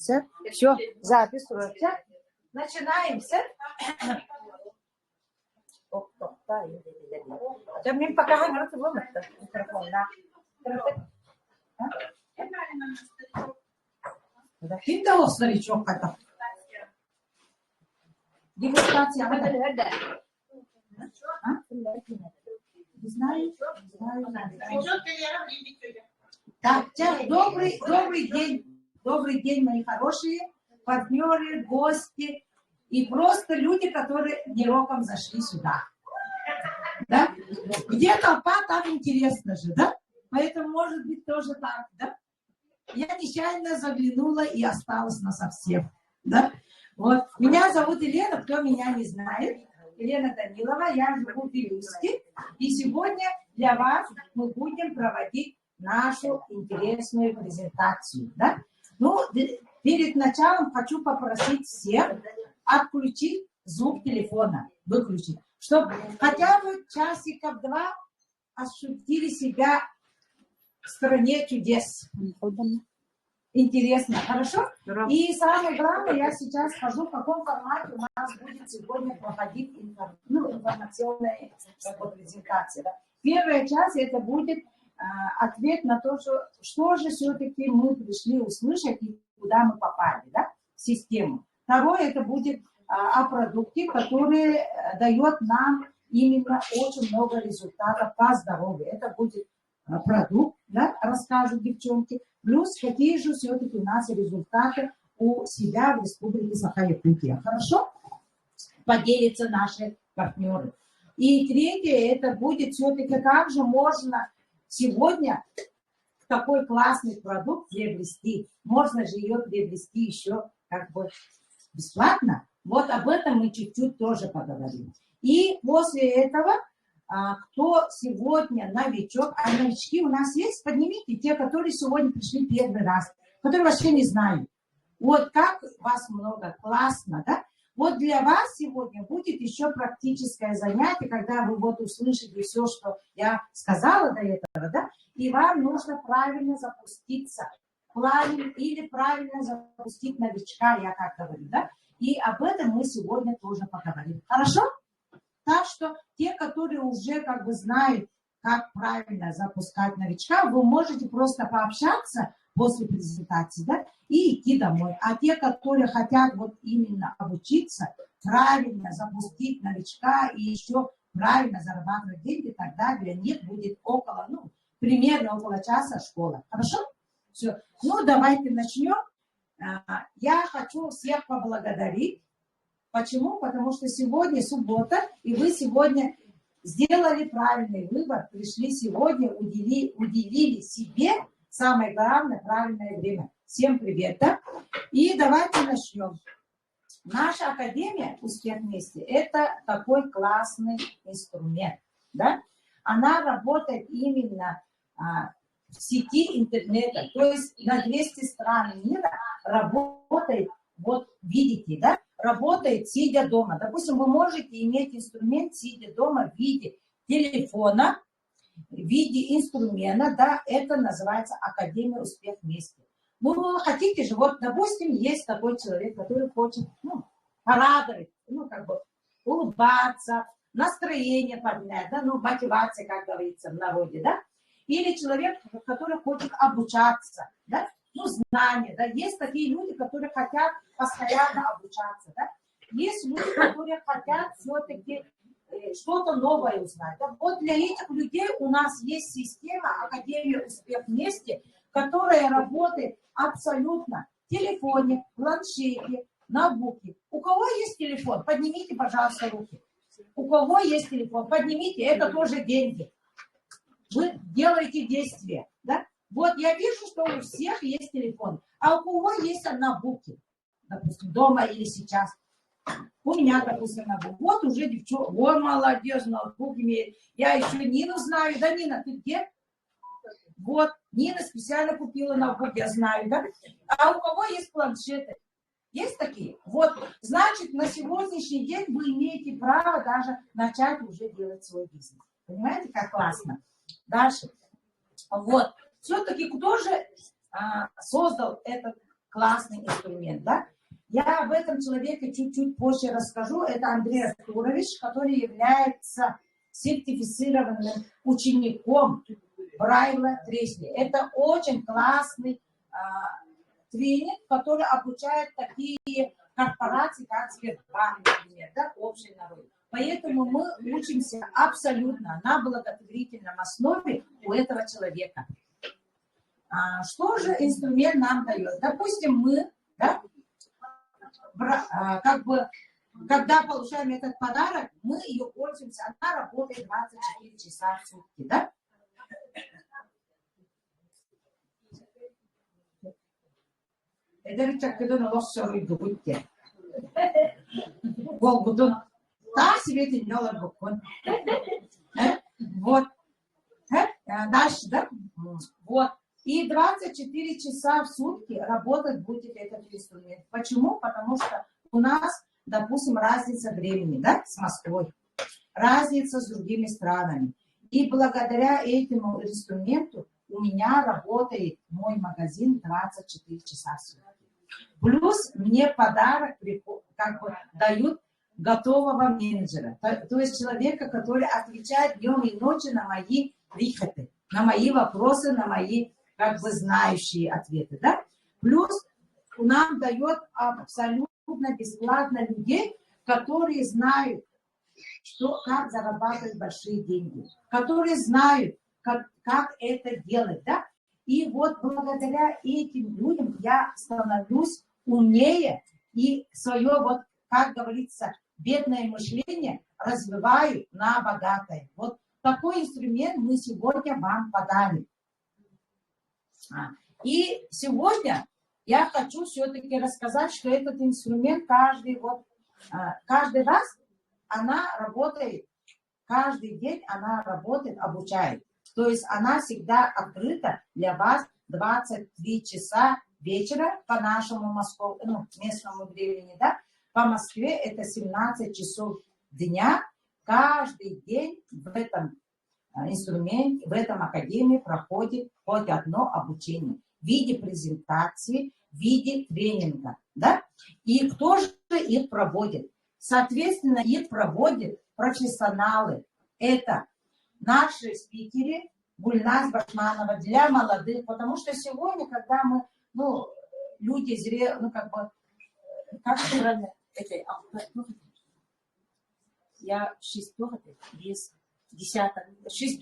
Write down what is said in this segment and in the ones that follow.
Все, запись. Начинаемся. Mình pakai hangat sebelum mikrofonnya. Kita старичок это. Дегустация. Добрый день, мои хорошие партнеры, гости и просто люди, которые нероком зашли сюда. Да? Где толпа, там интересно же, да? Поэтому может быть тоже так, да? Я нечаянно заглянула и осталась насовсем, да? Вот. Меня зовут Елена, кто меня не знает. Елена Данилова, я живу в Вилюйске. И сегодня для вас мы будем проводить нашу интересную презентацию, да? Ну, перед началом хочу попросить всех отключить звук телефона, выключить, чтобы хотя бы часиков 2 ощутили себя в стране чудес. Интересно, хорошо? И самое главное, я сейчас скажу, в каком формате у нас будет сегодня проходить информационная презентация. Да? Первая часть это будет ответ на то, что же все-таки мы пришли услышать и куда мы попали, да, в систему. Второе, это будет о продукте, который дает нам именно очень много результатов по здоровью. Это будет продукт, да, расскажут девчонки, плюс какие же все-таки у нас результаты у себя в Республике Саха-Якутия. Хорошо? Поделятся наши партнеры. И третье, это будет все-таки, как же можно сегодня такой классный продукт приобрести. Можно же ее приобрести еще как бы бесплатно. Вот об этом мы чуть-чуть тоже поговорим. И после этого, кто сегодня новичок, а новички у нас есть, поднимите те, которые сегодня пришли первый раз, которые вообще не знают. Вот как вас много, классно, да? Вот для вас сегодня будет еще практическое занятие, когда вы вот услышите все, что я сказала до этого, да, и вам нужно правильно запуститься, или правильно запустить новичка, я как говорю, да, и об этом мы сегодня тоже поговорим. Хорошо? Так что те, которые уже как бы знают, как правильно запускать новичка, вы можете просто пообщаться после презентации, да, и идти домой. А те, которые хотят вот именно обучиться, правильно запустить новичка и еще правильно зарабатывать деньги, тогда для них будет примерно около часа школа. Хорошо? Все. Ну, давайте начнем. Я хочу всех поблагодарить. Почему? Потому что сегодня суббота, и вы сегодня сделали правильный выбор, пришли сегодня, уделили себе самое главное, правильное время. Всем привет, да? И давайте начнем. Наша Академия «Успех вместе» – это такой классный инструмент, да? Она работает именно в сети интернета, то есть на 200 стран мира работает, вот видите, да? Работает, сидя дома. Допустим, вы можете иметь инструмент, сидя дома в виде телефона, в виде инструмента, да, это называется Академия «Успех вместе». Ну, вы хотите же, вот, допустим, есть такой человек, который хочет, порадовать, как бы улыбаться, настроение поднять, да, мотивация, как говорится в народе, да, или человек, который хочет обучаться, да, знания, да, есть такие люди, которые хотят постоянно обучаться, да, есть люди, которые хотят все-таки что-то новое узнать. Да? Вот для этих людей у нас есть система Академия «Успех вместе», которая работает абсолютно в телефоне, планшете, ноутбуке. У кого есть телефон? Поднимите, пожалуйста, руки. У кого есть телефон? Поднимите, это тоже деньги. Вы делаете действия, да? Вот я вижу, что у всех есть телефон, а у кого есть ноутбуки, допустим, дома или сейчас. У меня, допустим, ноутбук. Вот уже девчонка, вот молодежь, ноутбук имеет. Я еще Нину знаю. Да, Нина, ты где? Вот, Нина специально купила ноутбук, я знаю, да? А у кого есть планшеты? Есть такие? Вот, значит, на сегодняшний день вы имеете право даже начать уже делать свой бизнес. Понимаете, как классно? Дальше. Вот. Все-таки кто же создал этот классный инструмент, да? Я об этом человеке чуть-чуть позже расскажу. Это Андрей Артурович, который является сертифицированным учеником Брайла Тресли. Это очень классный тренинг, который обучает такие корпорации, как Сбербанк, например, да, общий народ. Поэтому мы учимся абсолютно на благотворительном основе у этого человека. Что же инструмент нам дает? Допустим, мы, да, как бы, когда получаем этот подарок, мы ее пользуемся, она работает 24 часа в сутки, да? Это чакыдын лошорый губутте. Голгудун. Так себе тенёлар букун. Вот. Дальше, да? Вот. И 24 часа в сутки работать будет этот инструмент. Почему? Потому что у нас, допустим, разница времени, да, с Москвой, разница с другими странами. И благодаря этому инструменту у меня работает мой магазин 24 часа в сутки. Плюс мне подарок как бы дают готового менеджера. То есть человека, который отвечает днем и ночью на мои выходы, на мои вопросы, на мои как бы знающие ответы. Да? Плюс нам дает абсолютно бесплатно людей, которые знают, как зарабатывать большие деньги, которые знают, как это делать. Да? И вот благодаря этим людям я становлюсь умнее и свое, вот, как говорится, бедное мышление развиваю на богатое. Вот такой инструмент мы сегодня вам подарим. И сегодня я хочу все-таки рассказать, что этот инструмент каждый раз она работает, каждый день она работает, обучает. То есть она всегда открыта для вас 23 часа вечера по нашему местному времени, да? По Москве это 17 часов дня. Каждый день в этом инструменте, в этом академии проходит хоть одно обучение в виде презентации, в виде тренинга, да? И кто же их проводит? Соответственно, их проводят профессионалы. Это наши спикеры, Гульназ Башманова, для молодых, потому что сегодня, когда мы, люди зрелые, как правильно, я 6 без десяток, 6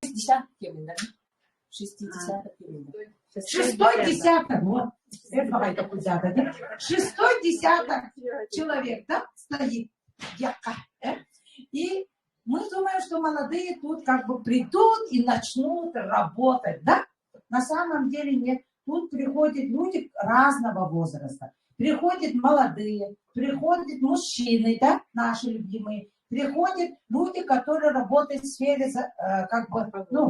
десяток да? 60 шестой десяток, вот, шестой десяток человек, да, стоит. И мы думаем, что молодые тут как бы придут и начнут работать, да? На самом деле нет. Тут приходят люди разного возраста. Приходят молодые, приходят мужчины, да, наши любимые. Приходят люди, которые работают в сфере,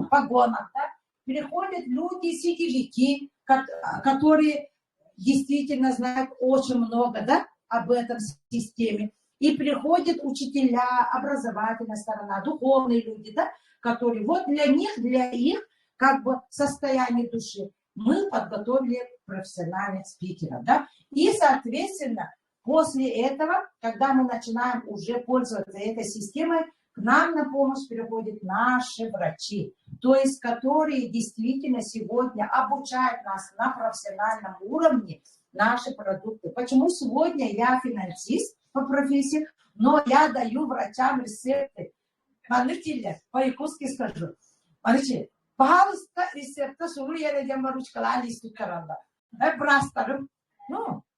погонов, да. Приходят люди, сетевики, которые действительно знают очень много, да, об этом системе. И приходят учителя, образовательная сторона, духовные люди, да, которые вот для их как бы состояние души мы подготовили профессиональных спикеров, да. И, соответственно, после этого, когда мы начинаем уже пользоваться этой системой, к нам на помощь приходят наши врачи, то есть которые действительно сегодня обучают нас на профессиональном уровне наши продукты. Почему сегодня я финансист по профессии, но я даю врачам рецепты. Смотрите, по-якутски скажу. Смотрите, пожалуйста, рецепты суру я дадим ручкала листу каранда.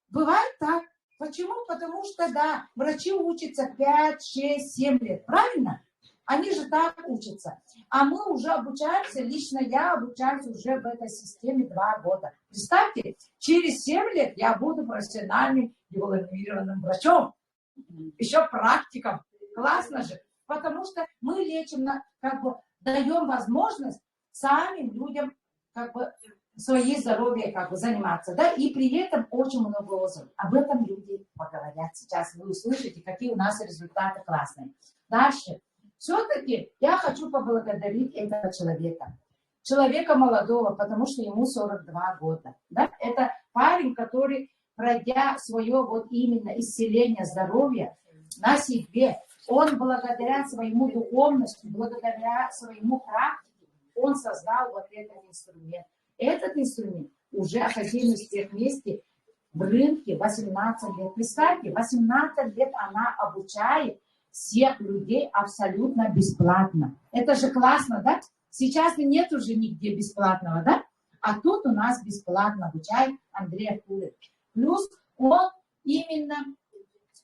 Бывает так. Почему? Потому что, да, врачи учатся 5, 6, 7 лет, правильно? Они же так учатся. А мы уже обучаемся, лично я обучаюсь уже в этой системе 2 года. Представьте, через 7 лет я буду профессиональным дипломированным врачом. Еще практиком. Классно же. Потому что мы лечим, даем возможность самим людям, своей здоровье заниматься, да, и при этом очень много отзывов. Об этом люди поговорят сейчас. Вы услышите, какие у нас результаты классные. Дальше. Все-таки я хочу поблагодарить этого человека. человека молодого, потому что ему 42 года. Да? Это парень, который, пройдя свое вот именно исцеление здоровья на себе, он благодаря своему духовности, благодаря своему практике, он создал вот этот инструмент. Этот инструмент уже Академия вместе в рынке 18 лет. Представьте, 18 лет она обучает всех людей абсолютно бесплатно. Это же классно, да? Сейчас нет уже нигде бесплатного, да? А тут у нас бесплатно обучает Андрей Акулов. Плюс он именно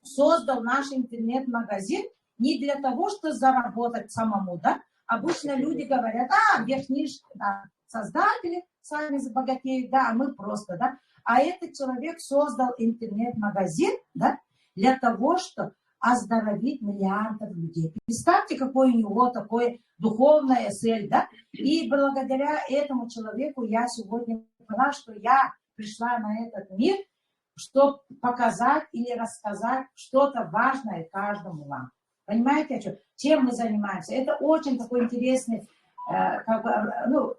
создал наш интернет-магазин не для того, чтобы заработать самому, да? Обычно люди говорят, верхнишь, да, создатели сами забогатеют, да, а мы просто, да? А этот человек создал интернет-магазин, да, для того, чтобы оздоровить миллиардов людей. Представьте, какой у него такой духовная цель, да? И благодаря этому человеку я сегодня поняла, что я пришла на этот мир, чтобы показать или рассказать что-то важное каждому вам. Понимаете, чем мы занимаемся? Это очень такой интересный,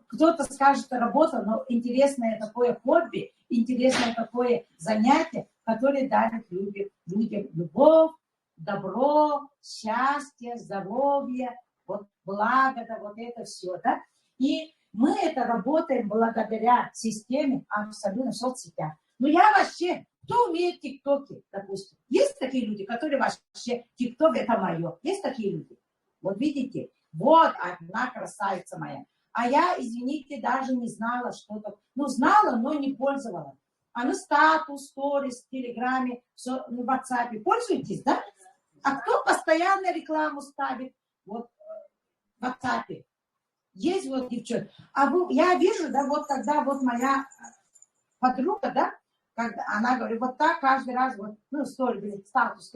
кто-то скажет работа, но интересное такое хобби, интересное такое занятие, которое дарит людям любовь, добро, счастье, здоровье, вот благо, да, вот это все, да. И мы это работаем благодаря системе абсолютно в соцсетях. Но я вообще, кто умеет тиктоки, допустим? Есть такие люди, которые вообще, тикток это мое. Есть такие люди? Вот видите, вот одна красавица моя. А я, извините, даже не знала что-то. Ну, знала, но не пользовалась. А на статус, сторис, в Телеграме, в WhatsApp пользуетесь, да? А кто постоянно рекламу ставит вот в WhatsApp? Есть вот девчонки. Я вижу, да, вот когда вот моя подруга, да, когда она говорит, вот так каждый раз, вот, ну, статус,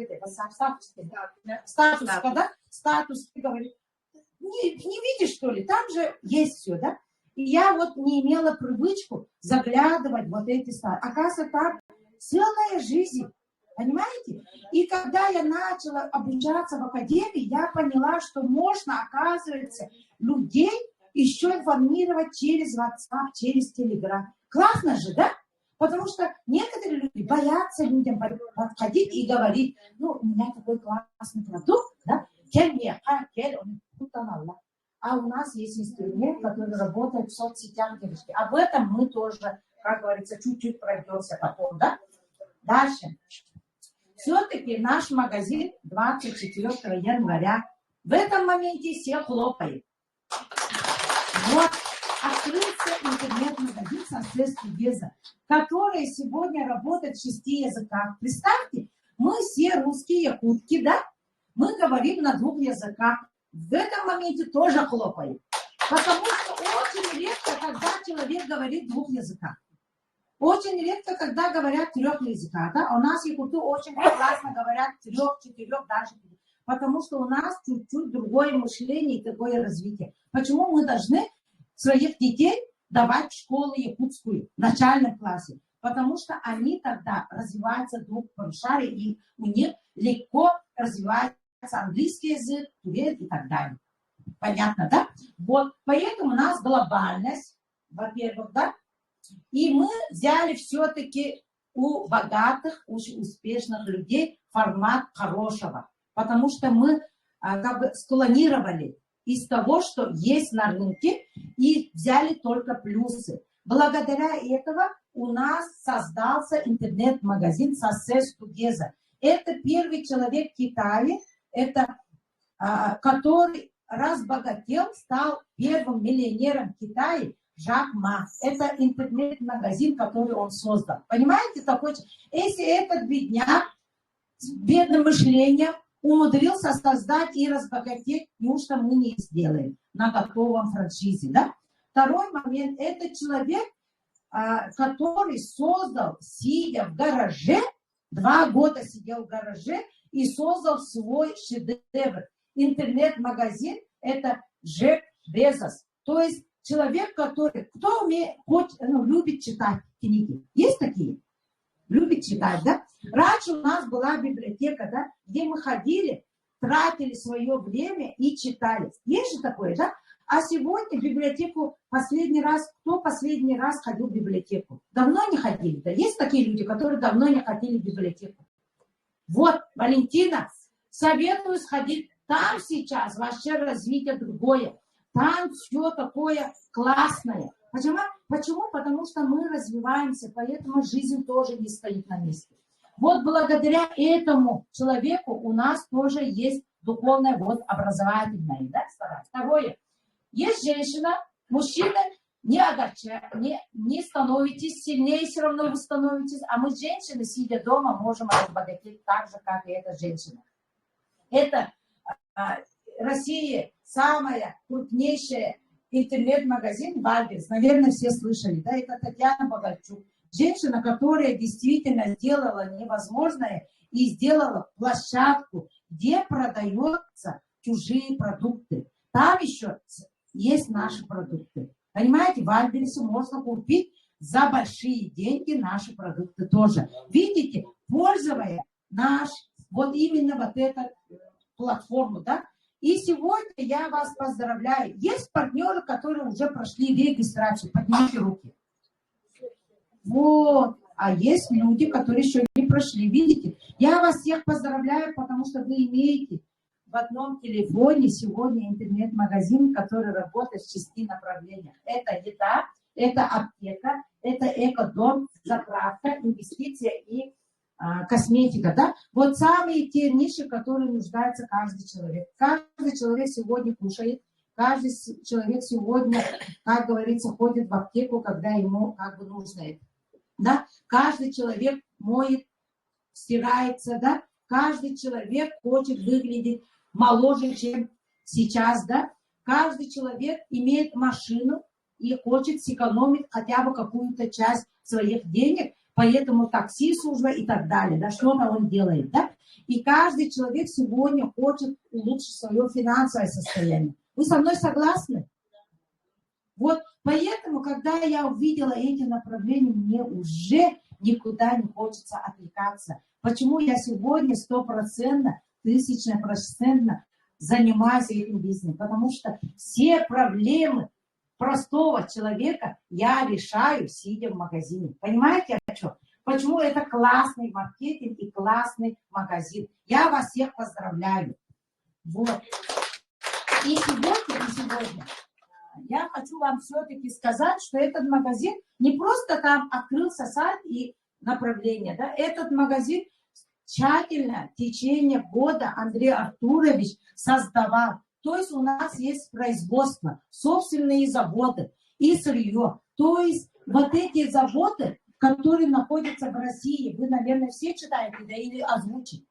говорит, не видишь, что ли, там же есть все, да? И я вот не имела привычку заглядывать вот эти статусы. Оказывается, там целая жизнь, понимаете? И когда я начала обучаться в академии, я поняла, что можно, оказывается, людей еще информировать через WhatsApp, через Telegram. Классно же, да? Потому что некоторые люди боятся людям подходить и говорить, ну, у меня такой классный продукт, да? А у нас есть инструмент, который работает в соцсетях, девочки. Об этом мы тоже, как говорится, чуть-чуть пройдемся потом, да? Дальше. Все-таки наш магазин 24 января. В этом моменте все хлопают. Вот открылся интернет-магазин «Сосед Студеза», который сегодня работает в 6 языках. Представьте, мы все русские якутки, да? Мы говорим на 2 языках. В этом моменте тоже хлопают. Потому что очень редко, когда человек говорит в 2 языках. Очень редко, когда говорят 3 языках. Да? У нас якуты очень классно говорят 3, 4, даже 5. Потому что у нас чуть-чуть другое мышление и такое развитие. Почему мы должны своих детей давать в школу якутскую в начальном классе? Потому что они тогда развиваются друг по шаре, и у них легко развивается английский язык, турецкий и так далее. Понятно, да? Вот, поэтому у нас глобальность, во-первых, да? И мы взяли все-таки у богатых, у успешных людей формат хорошего. Потому что мы как бы склонировали из того, что есть на рынке, и взяли только плюсы. Благодаря этому у нас создался интернет-магазин «Сосед Студеза». Это первый человек в Китае, который разбогател, стал первым миллионером Китая, Жак Ма. Это интернет-магазин, который он создал. Понимаете, такой, если этот бедняк с бедным мышлением умудрился создать и разбогатеть, неужто мы не сделаем на готовом франшизе, да? Второй момент, это человек, который создал, сидя в гараже, 2 года сидел в гараже и создал свой шедевр. Интернет-магазин, это Джефф Безос. То есть человек, который, кто любит читать книги? Есть такие? Любит читать, да? Раньше у нас была библиотека, да, где мы ходили, тратили свое время и читали. Есть же такое, да? А сегодня в библиотеку кто последний раз ходил в библиотеку? Давно не ходили, да? Есть такие люди, которые давно не ходили в библиотеку. Вот, Валентина, советую сходить. Там сейчас вообще развитие другое. Там все такое классное. Почему? Потому что мы развиваемся, поэтому жизнь тоже не стоит на месте. Вот благодаря этому человеку у нас тоже есть духовное, вот образовательное. Да? Второе. Есть женщина, мужчина, не огорчайте, не становитесь сильнее, все равно вы становитесь. А мы, женщины, сидя дома, можем разбогатеть так же, как и эта женщина. Это Россия самая крупнейшая интернет-магазин Вальберс. Наверное, все слышали. Да? Это Татьяна Богальчук. Женщина, которая действительно сделала невозможное и сделала площадку, где продаются чужие продукты. Там еще есть наши продукты. Понимаете, в Вальберсе можно купить за большие деньги наши продукты тоже. Видите, пользуясь вот именно вот эту платформу, да? И сегодня я вас поздравляю. Есть партнеры, которые уже прошли регистрацию. Поднимите руки. Вот. А есть люди, которые еще не прошли. Видите? Я вас всех поздравляю, потому что вы имеете в одном телефоне сегодня интернет-магазин, который работает в 6 направлениях. Это еда, это аптека, это экодом, заправка, инвестиция и косметика. Да? Вот самые те ниши, в которые нуждается каждый человек. Каждый человек сегодня кушает, каждый человек сегодня, как говорится, ходит в аптеку, когда ему как бы нужно это. Да? Каждый человек моет, стирается, да? Каждый человек хочет выглядеть моложе, чем сейчас, да? Каждый человек имеет машину и хочет сэкономить хотя бы какую-то часть своих денег, поэтому такси служба и так далее, да? Что-то он делает, да? И каждый человек сегодня хочет улучшить свое финансовое состояние. Вы со мной согласны? Вот поэтому, когда я увидела эти направления, мне уже никуда не хочется отвлекаться. Почему я сегодня 100%, 1000% занимаюсь этим бизнесом? Потому что все проблемы простого человека я решаю, сидя в магазине. Понимаете, о чем? Почему это классный маркетинг и классный магазин? Я вас всех поздравляю. Вот. И сегодня я хочу вам все-таки сказать, что этот магазин не просто там открылся сайт и направление. Да? Этот магазин тщательно в течение года Андрей Артурович создавал. То есть у нас есть производство, собственные заводы и сырье. То есть вот эти заводы, которые находятся в России, вы, наверное, все читаете, да, или озвучите.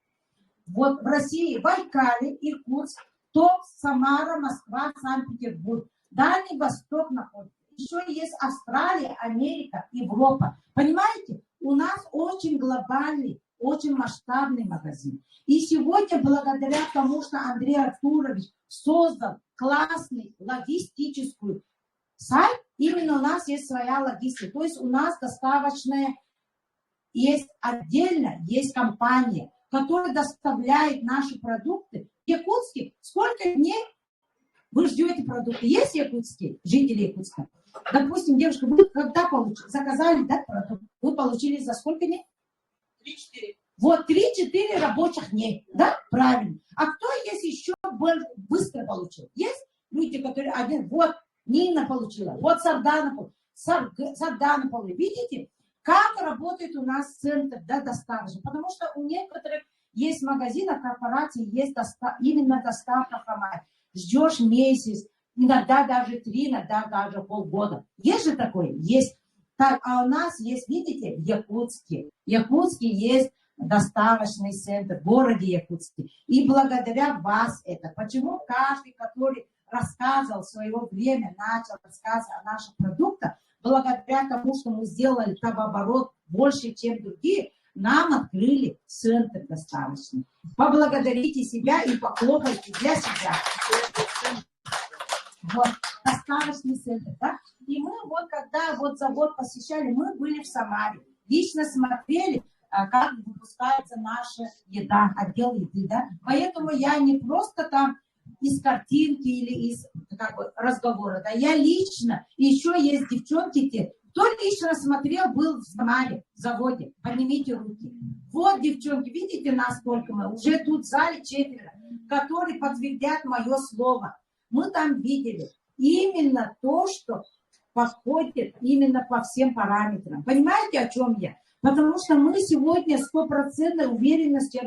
Вот в России Байкале, Иркутск, Томск, Самара, Москва, Санкт-Петербург. Дальний Восток находится. Еще есть Австралия, Америка, Европа. Понимаете, у нас очень глобальный, очень масштабный магазин. И сегодня, благодаря тому, что Андрей Артурович создал классный логистический сайт, именно у нас есть своя логистика. То есть у нас доставочная есть отдельно, есть компания, которая доставляет наши продукты. В Якутске сколько дней вы ждете продукты? Есть якутские жители Якутска? Допустим, девушка, вы когда заказали, да, продукт? Вы получили за сколько дней? 3-4. Вот 3-4 рабочих дней, да? Правильно. А кто есть еще быстро получил? Есть люди, которые вот Нина получила, вот Сардана получила. Видите, как работает у нас центр, да, доставки? Потому что у некоторых есть магазинов, корпораций, есть именно доставка прямая. Ждешь месяц, иногда даже 3, иногда даже полгода. Есть же такое? Есть. Так, а у нас есть, видите, в Якутске. В Якутске есть доставочный центр в городе Якутске. И благодаря вас это. Почему каждый, который рассказывал в свое время, начал рассказывать о наших продуктах, благодаря тому, что мы сделали товарооборот больше, чем другие, нам открыли центр доставочный. Поблагодарите себя и похлопайте для себя. Вот, доставочный центр, да? И мы вот, когда вот завод посещали, мы были в Самаре. Лично смотрели, как выпускается наша еда, отдел еды, да? Поэтому я не просто там из картинки или из как бы, разговора. Да? Я лично, еще есть девчонки те, кто лично смотрел, был в Самаре, в заводе, поднимите руки. Вот, девчонки, видите нас сколько мы, уже тут в зале 4, которые подтвердят мое слово. Мы там видели именно то, что подходит именно по всем параметрам. Понимаете, о чем я? Потому что мы сегодня 100% уверенности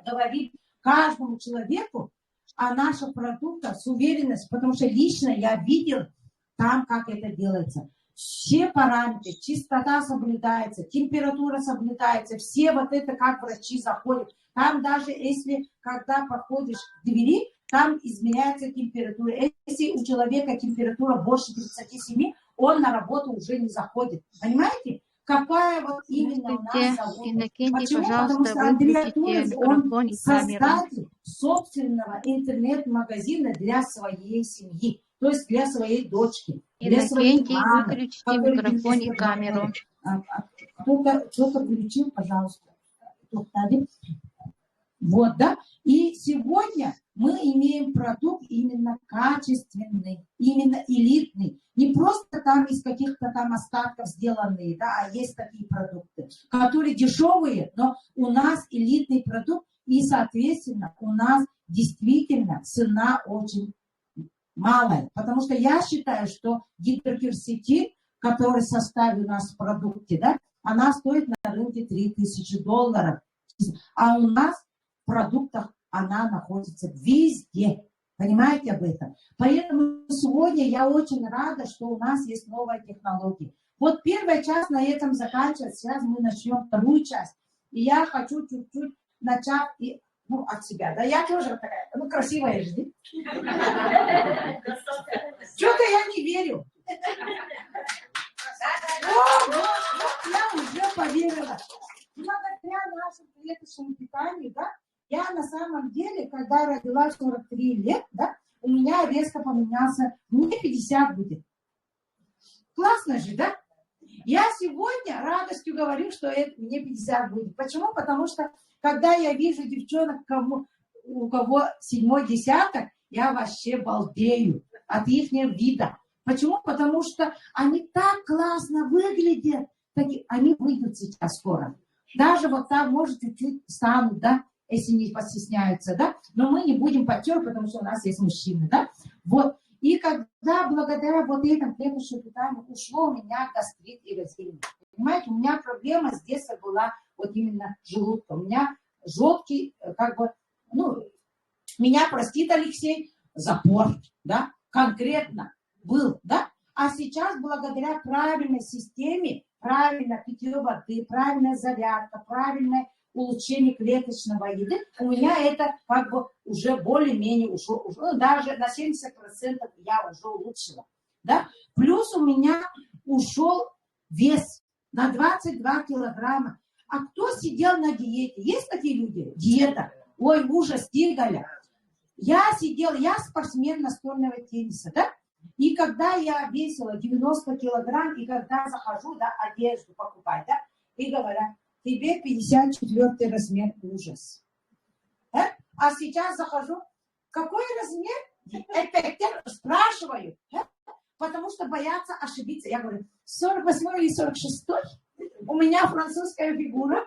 говорим каждому человеку о наших продуктах с уверенностью, потому что лично я видел там, как это делается. Все параметры, чистота соблюдается, температура соблюдается, все вот это, как врачи заходят. Там даже если, когда подходишь к двери, там изменяется температура. Если у человека температура больше 37, он на работу уже не заходит. Понимаете? Какая вот именно у нас забота. Почему? Потому что Андрей Турец, он создатель собственного интернет-магазина для своей семьи. То есть для своей дочки, для своей мамы. Выключите микрофон и камеру. Кто-то включил, пожалуйста. Вот, да? И сегодня мы имеем продукт именно качественный, именно элитный. Не просто там из каких-то там остатков сделанные, да, а есть такие продукты, которые дешевые, но у нас элитный продукт, и, соответственно, у нас действительно цена очень малая. Потому что я считаю, что гидрокерсетин, который составил у нас в продукте, да, она стоит на рынке $3000. А у нас в продуктах она находится везде. Понимаете об этом? Поэтому сегодня я очень рада, что у нас есть новая технология. Вот первая часть на этом заканчивается. Сейчас мы начнем вторую часть. И я хочу чуть-чуть начать от себя. Да, я тоже такая, красивая же. Что-то я не верю. Я уже поверила. Благодаря нашему клеточному питанию, да, я на самом деле, когда родилась 43 лет, да, у меня резко поменялся, мне 50 будет. Классно же, да? Я сегодня радостью говорю, что мне 50 будет. Почему? Потому что, когда я вижу девчонок, у кого 7-й десяток, я вообще балдею от их вида. Почему? Потому что они так классно выглядят. Они выйдут сейчас скоро. Даже вот там, может, чуть-чуть станут, да, если не постесняются, да, но мы не будем подтёрать, потому что у нас есть мужчины, да, вот. И когда благодаря вот этому клеточному питанию ушло у меня гастрит и разъединение. Понимаете, у меня проблема с детства была вот именно желудка. У меня жёлткий, меня, простит Алексей, запор, да, конкретно был, да. А сейчас благодаря правильной системе, правильно питье воды, правильная зарядка, правильное улучшение клеточного еды, у меня это как бы уже более-менее ушло, даже на 70% я уже улучшила. Да? Плюс у меня ушел вес на 22 килограмма. А кто сидел на диете? Есть такие люди? Диета. Ой, ужас, Тингаля. Я спортсмен настольного тенниса, да? И когда я весила 90 килограмм, и когда захожу, да, одежду покупать, да, и говорят, тебе 54 размер, ужас. А сейчас захожу, какой размер? Опять спрашиваю, потому что боятся ошибиться. Я говорю, 48 или 46? У меня французская фигура.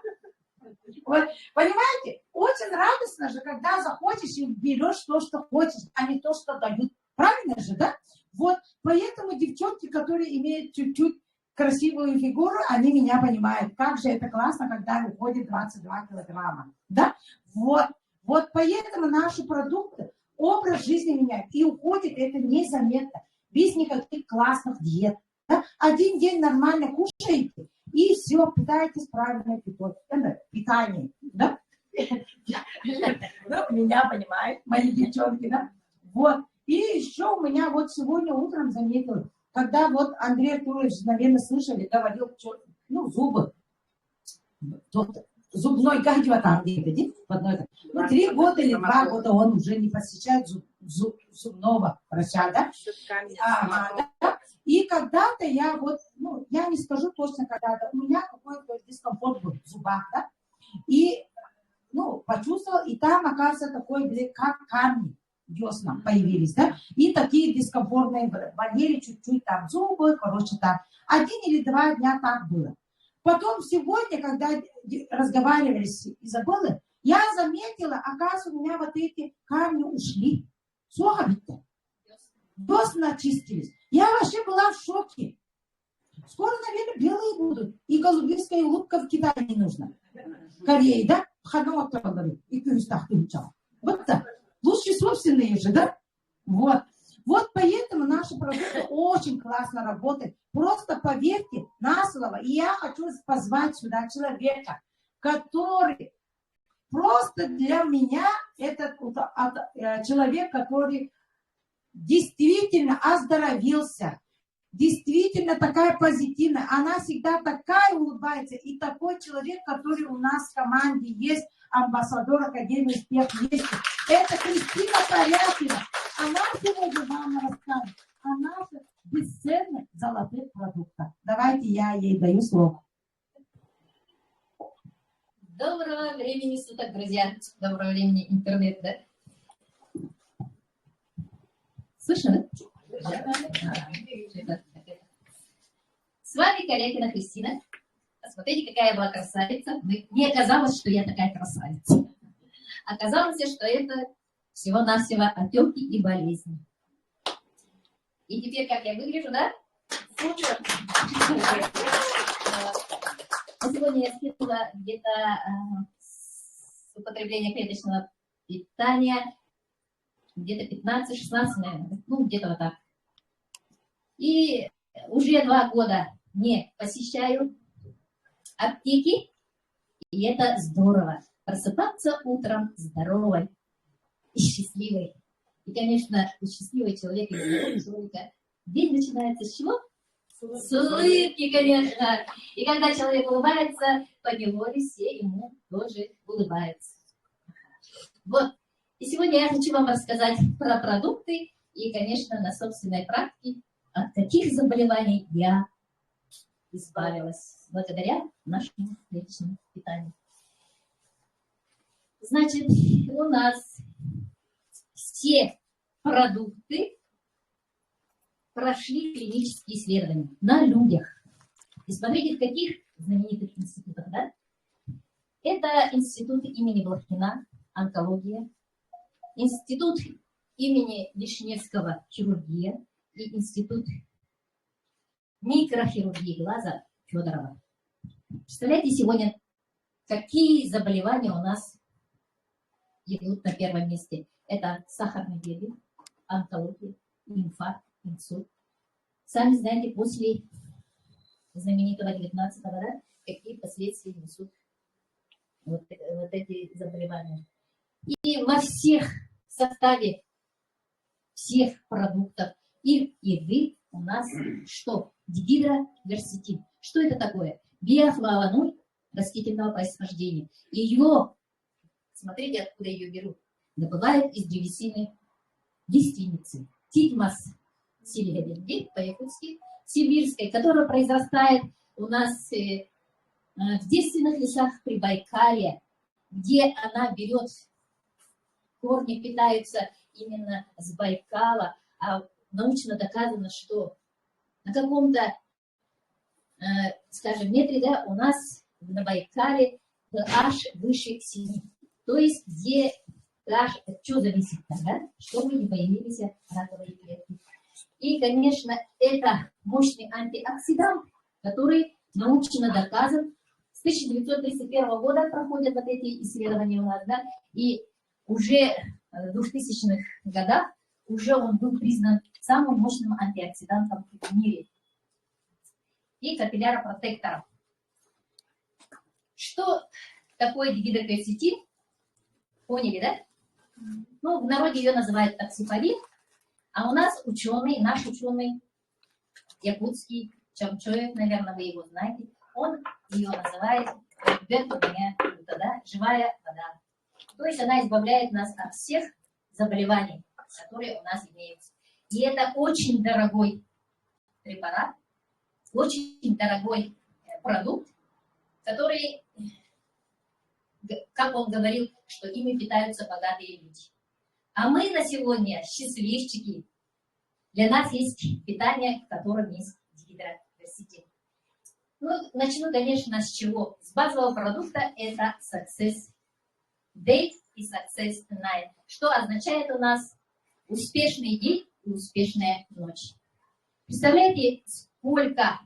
Вот, понимаете, очень радостно же, когда заходишь и берешь то, что хочешь, а не то, что дают. Правильно же, да? Вот, поэтому девчонки, которые имеют чуть-чуть красивую фигуру, они меня понимают. Как же это классно, когда уходит 22 килограмма. Да? Вот поэтому наши продукты, образ жизни меняют. И уходит это незаметно, без никаких классных диет. Да? Один день нормально кушаете, и все, питаетесь правильное питание. Да? Меня понимают мои девчонки. Да? Вот. И еще у меня вот сегодня утром заметила, когда вот Андрей Артурович, наверное, слышали, говорил, зубы. Зубной гадьва там где-то, 3 года или 2 года он уже не посещает зубного врача, да? Ага, да? И когда-то я я не скажу точно когда-то, у меня какой-то дискомфорт был в зубах, да? И, почувствовала, и там, оказывается, такой, как камни. десна появились, да, и такие дискомфортные болели чуть-чуть там зубы, короче, так. 1 или 2 дня так было. Потом сегодня, когда разговаривали с Изабеллой, я заметила, оказывается, у меня вот эти камни ушли. Слухайте, десна очистились. Я вообще была в шоке. Скоро, наверное, белые будут. И голубинская улыбка в Китае не нужно. Корее, да? И вот так. Лучше собственные же, да? Вот. Вот поэтому наши продукты очень классно работают. Просто поверьте на слово. И я хочу позвать сюда человека, который просто для меня этот человек, который действительно оздоровился. Действительно такая позитивная. Она всегда такая улыбается. И такой человек, который у нас в команде есть, амбассадор Академии успех есть. Это Кристина Корякина. Она сегодня вам расскажет о наших бесценных золотых продуктах. Давайте я ей даю слово. Доброго времени суток, друзья. Доброго времени интернет, да? Слышно, да? С вами Корякина Кристина. Посмотрите, какая я была красавица. Не оказалось, что я такая красавица. Оказалось, что это всего-навсего отеки и болезни. И теперь, как я выгляжу, да? Супер! Сегодня я скинула где-то с употребления клеточного питания где-то 15-16, наверное. Ну, где-то вот так. И уже 2 года не посещаю аптеки. И это здорово. Просыпаться утром здоровой и счастливой. И, конечно, счастливый человек и здоровый человек. День начинается с чего? С улыбки, конечно. И когда человек улыбается, поневоле все ему тоже улыбаются. Вот. И сегодня я хочу вам рассказать про продукты и, конечно, на собственной практике, от каких заболеваний я избавилась благодаря нашему клеточному питанию. Значит, у нас все продукты прошли клинические исследования на людях. И смотрите, в каких знаменитых институтах, да? Это институт имени Блохина, онкология, институт имени Вишневского, хирургия, и институт микрохирургии глаза Федорова. Представляете, сегодня какие заболевания у нас идут на первом месте? Это сахарный диабет, онкология, инфаркт, инсульт. Сами знаете, после знаменитого 19-го, да, какие последствия несут вот эти заболевания. И во всех составе всех продуктов и еды у нас что? Дигидрокверцетин. Что это такое? Биофлавоноид растительного происхождения. Ее, смотрите, откуда ее берут, добывают из древесины лиственницы. Титмос сильвия по-якутски, сибирской, которая произрастает у нас в девственных лесах Прибайкалья, где она берет, корни питаются именно с Байкала, а научно доказано, что на каком-то, скажем, метре, да, у нас на Байкале pH выше 7. То есть, где pH, от чего зависит, да? Чтобы не появились раковые клетки. И, конечно, это мощный антиоксидант, который научно доказан. С 1931 года проходят вот эти исследования у нас, да, и уже в 2000-х годах уже он был признан самым мощным антиоксидантом в мире. И капилляропротектором. Что такое дигидрокверцетин? Поняли, да? Ну, в народе ее называют токсифолин, а у нас ученый, наш ученый, якутский, Чамчоев, наверное, вы его знаете, он ее называет живая вода. То есть она избавляет нас от всех заболеваний, которые у нас имеются. И это очень дорогой препарат, очень дорогой продукт, который, как он говорил, что ими питаются богатые люди. А мы на сегодня счастливчики. Для нас есть питание, в котором есть дегидрокверсетин. Ну, начну, конечно, с чего? С базового продукта это Success Day и Success Night. Что означает у нас успешный день и успешная ночь. Представляете, сколько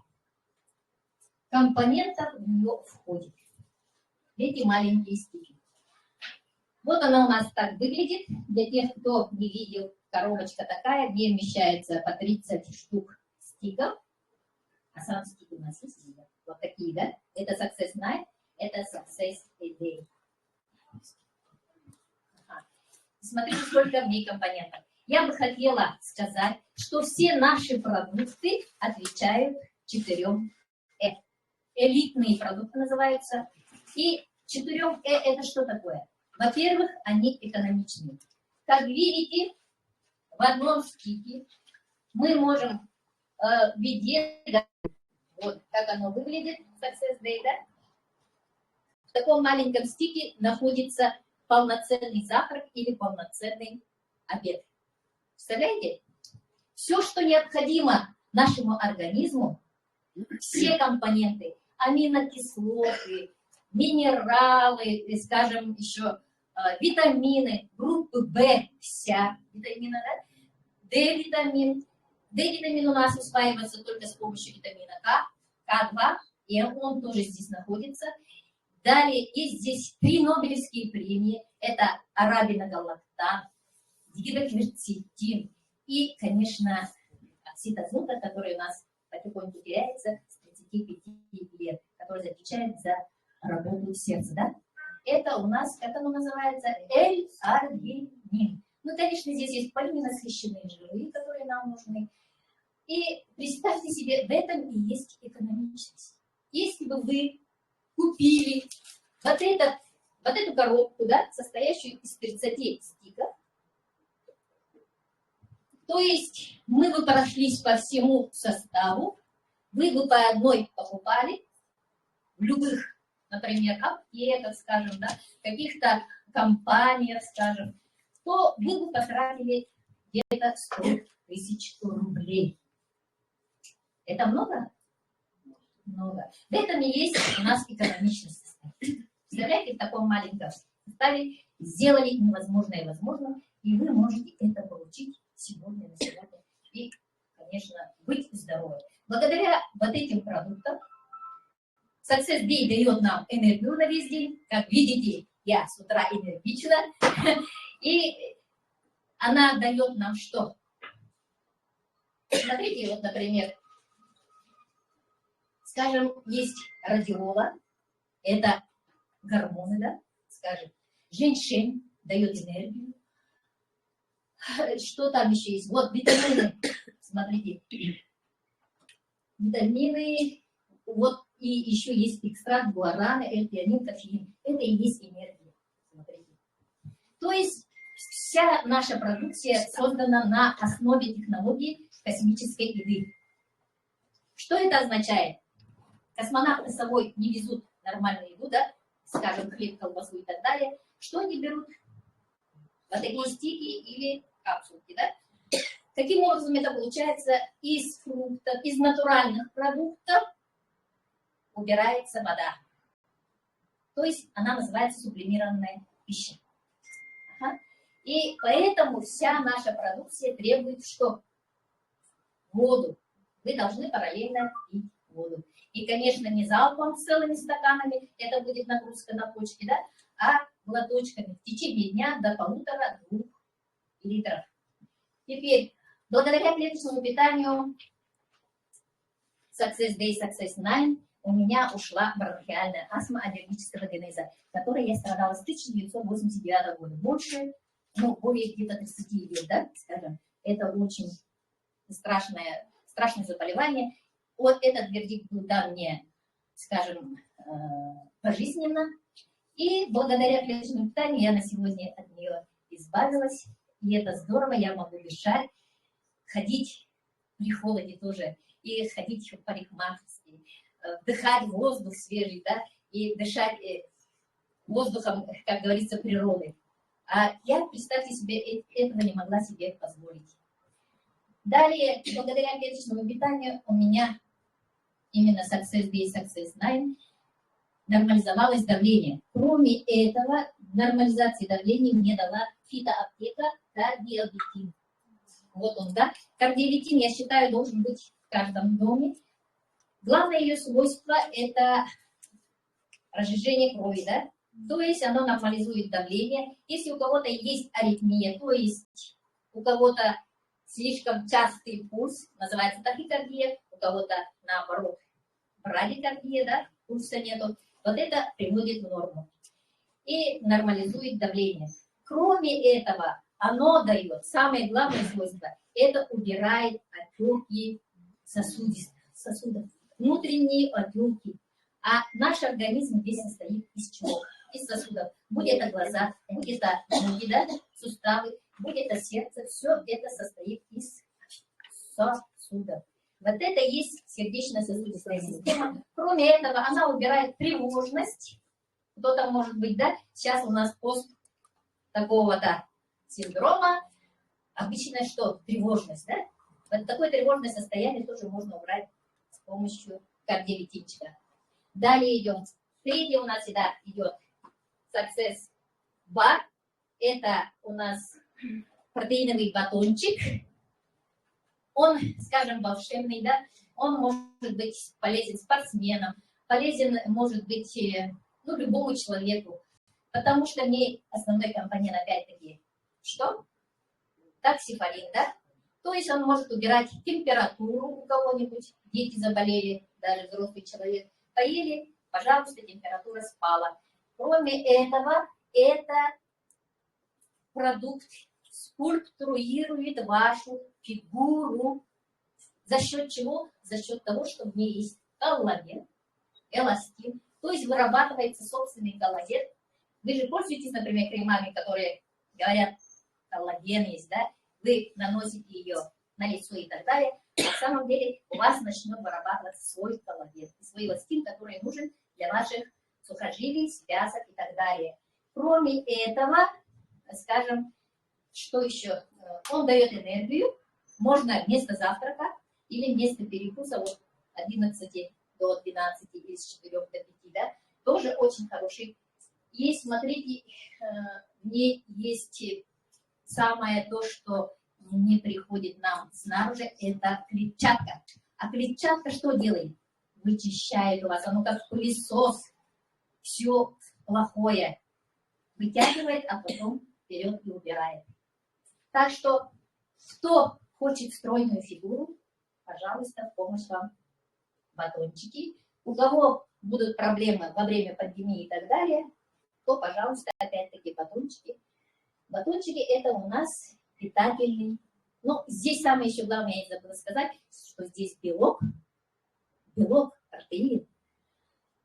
компонентов в нее входит. Эти маленькие стики. Вот она у нас так выглядит. Для тех, кто не видел, коробочка такая, где вмещается по 30 штук стиков. А сам стик у нас есть. Вот такие, да? Это Success Night, это Success Day. Ага. Смотрите, сколько в ней компонентов. Я бы хотела сказать, что все наши продукты отвечают 4 Э. Элитные продукты называются. И 4 Э это что такое? Во-первых, они экономичные. Как видите, в одном стике мы можем в виде, вот как оно выглядит, Success Day, да? В таком маленьком стике находится полноценный завтрак или полноценный обед. Представляете? Все, что необходимо нашему организму, все компоненты, аминокислоты, минералы, скажем, еще витамины, группы В, вся витамина, да? D-витамин. D-витамин у нас усваивается только с помощью витамина К, К2, и он тоже здесь находится. Далее есть здесь 3 Нобелевские премии. Это арабиногалактан, дигидрокверцетин и, конечно, оксид азота, который у нас потихоньку теряется с 35 лет, который отвечает за работу сердца, да? Это у нас, как оно называется, L-аргинин. Ну, конечно, здесь есть полиненасыщенные жиры, которые нам нужны. И представьте себе, в этом и есть экономичность. Если бы вы купили вот эту коробку, да, состоящую из 30 стиков, то есть мы бы прошлись по всему составу, вы бы по одной покупали в любых, например, аптеках, скажем, да, каких-то компаниях, скажем, то вы бы потратили где-то 100 000 рублей. Это много? Много. В этом и есть у нас экономичность. Представляете, в таком маленьком составе сделали невозможное возможным, и вы можете это получить сегодня на сегодня. И, конечно, быть здоровым. Благодаря вот этим продуктам Success Day дает нам энергию на весь день. Как видите, я с утра энергична. И она дает нам что? Смотрите, вот, например, скажем, есть радиола, это гормоны, да, скажем, женьшень дает энергию. Что там еще есть? Вот витамины, смотрите, витамины, вот и еще есть экстракт гуарана, эльтианин, кофеин. Это и есть энергия, смотрите. То есть вся наша продукция создана на основе технологии космической еды. Что это означает? Космонавты с собой не везут нормальную еду, да, скажем, хлеб, колбасу и так далее. Что они берут? Вот такие стики или капсулки, да? Каким образом это получается? Из фруктов, из натуральных продуктов убирается вода. То есть она называется сублимированная пища. Ага. И поэтому вся наша продукция требует что? Воду. Вы должны параллельно пить воду. И, конечно, не залпом целыми стаканами, это будет нагрузка на почки, да, а глоточками в течение дня до 1,5-2 литров. Теперь, благодаря клеточному питанию Success Day, Success Night у меня ушла бронхиальная астма аллергического генеза, которой я страдала с 1989 года. Больше, ну, более где-то 30 лет, да, скажем. Это очень страшное заболевание. Вот этот вердикт был дан мне, скажем, пожизненно. И благодаря клеточному питанию я на сегодня от нее избавилась. И это здорово, я могу дышать, ходить при холоде тоже, и ходить в парикмахерские, вдыхать воздух свежий, да, и дышать воздухом, как говорится, природы. А я, представьте себе, этого не могла себе позволить. Далее, благодаря клеточному питанию, у меня именно Success Day, Success 9 нормализовалось давление. Кроме этого, нормализации давления мне дала фитоаптека кардиолитин. Вот он, да. Кардиолитин, я считаю, должен быть в каждом доме. Главное ее свойство – это разжижение крови, да. То есть оно нормализует давление. Если у кого-то есть аритмия, то есть у кого-то слишком частый пульс, называется тахикардия, у кого-то наоборот брадикардия, да, пульса нету, вот это приводит в норму и нормализует давление. Кроме этого, оно дает самое главное свойство, это убирает отеки сосудов, внутренние отеки. А наш организм здесь состоит из чего? Из сосудов. Будь это глаза, будь это ноги, да, суставы, будь это сердце, все это состоит из сосудов. Вот это и есть сердечно-сосудистая система. Кроме этого, она убирает тревожность. Кто-то может быть, да, сейчас у нас пост такого-то синдрома. Обычно что? Тревожность, да? Вот такое тревожное состояние тоже можно убрать с помощью кардиолитинчика. Далее идем. Третье у нас сюда идет Success Bar. Это у нас протеиновый батончик. Он, скажем, волшебный, да, он может быть полезен спортсменам, полезен может быть, ну, любому человеку, потому что в ней основной компонент, опять-таки, что? Таксифолин, да? То есть он может убирать температуру у кого-нибудь, дети заболели, даже взрослый человек, поели, пожалуйста, температура спала. Кроме этого, это продукт скульптурирует вашу фигуру. За счет чего? За счет того, что в ней есть коллаген, эластин. То есть вырабатывается собственный коллаген. Вы же пользуетесь, например, кремами, которые говорят, коллаген есть, да? Вы наносите ее на лицо и так далее. На самом деле у вас начнет вырабатываться свой коллаген, свой эластин, который нужен для ваших сухожилий, связок и так далее. Кроме этого, скажем, что еще? Он дает энергию, можно вместо завтрака или вместо перекуса от 11 до 12 или с 4 до 5, да, тоже очень хороший. Есть, смотрите, в ней есть самое то, что не приходит нам снаружи, это клетчатка. А клетчатка что делает? Вычищает у вас, оно как пылесос, все плохое вытягивает, а потом вперед и убирает. Так что, кто хочет стройную фигуру, пожалуйста, в помощь вам батончики. У кого будут проблемы во время пандемии и так далее, то, пожалуйста, опять-таки батончики. Батончики это у нас питательный. Но здесь самое еще главное, я не забыла сказать, что здесь белок, протеин.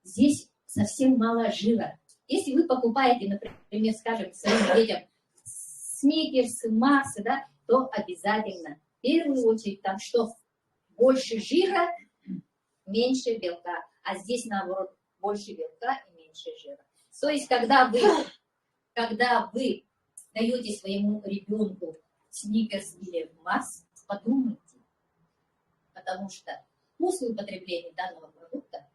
Здесь совсем мало жира. Если вы покупаете, например, скажем, своим детям сникерсы, массы, да, то обязательно, в первую очередь, там что? Больше жира, меньше белка. А здесь, наоборот, больше белка и меньше жира. То есть, когда вы даете своему ребенку сникерс или масс, подумайте, потому что после употребления данного продукта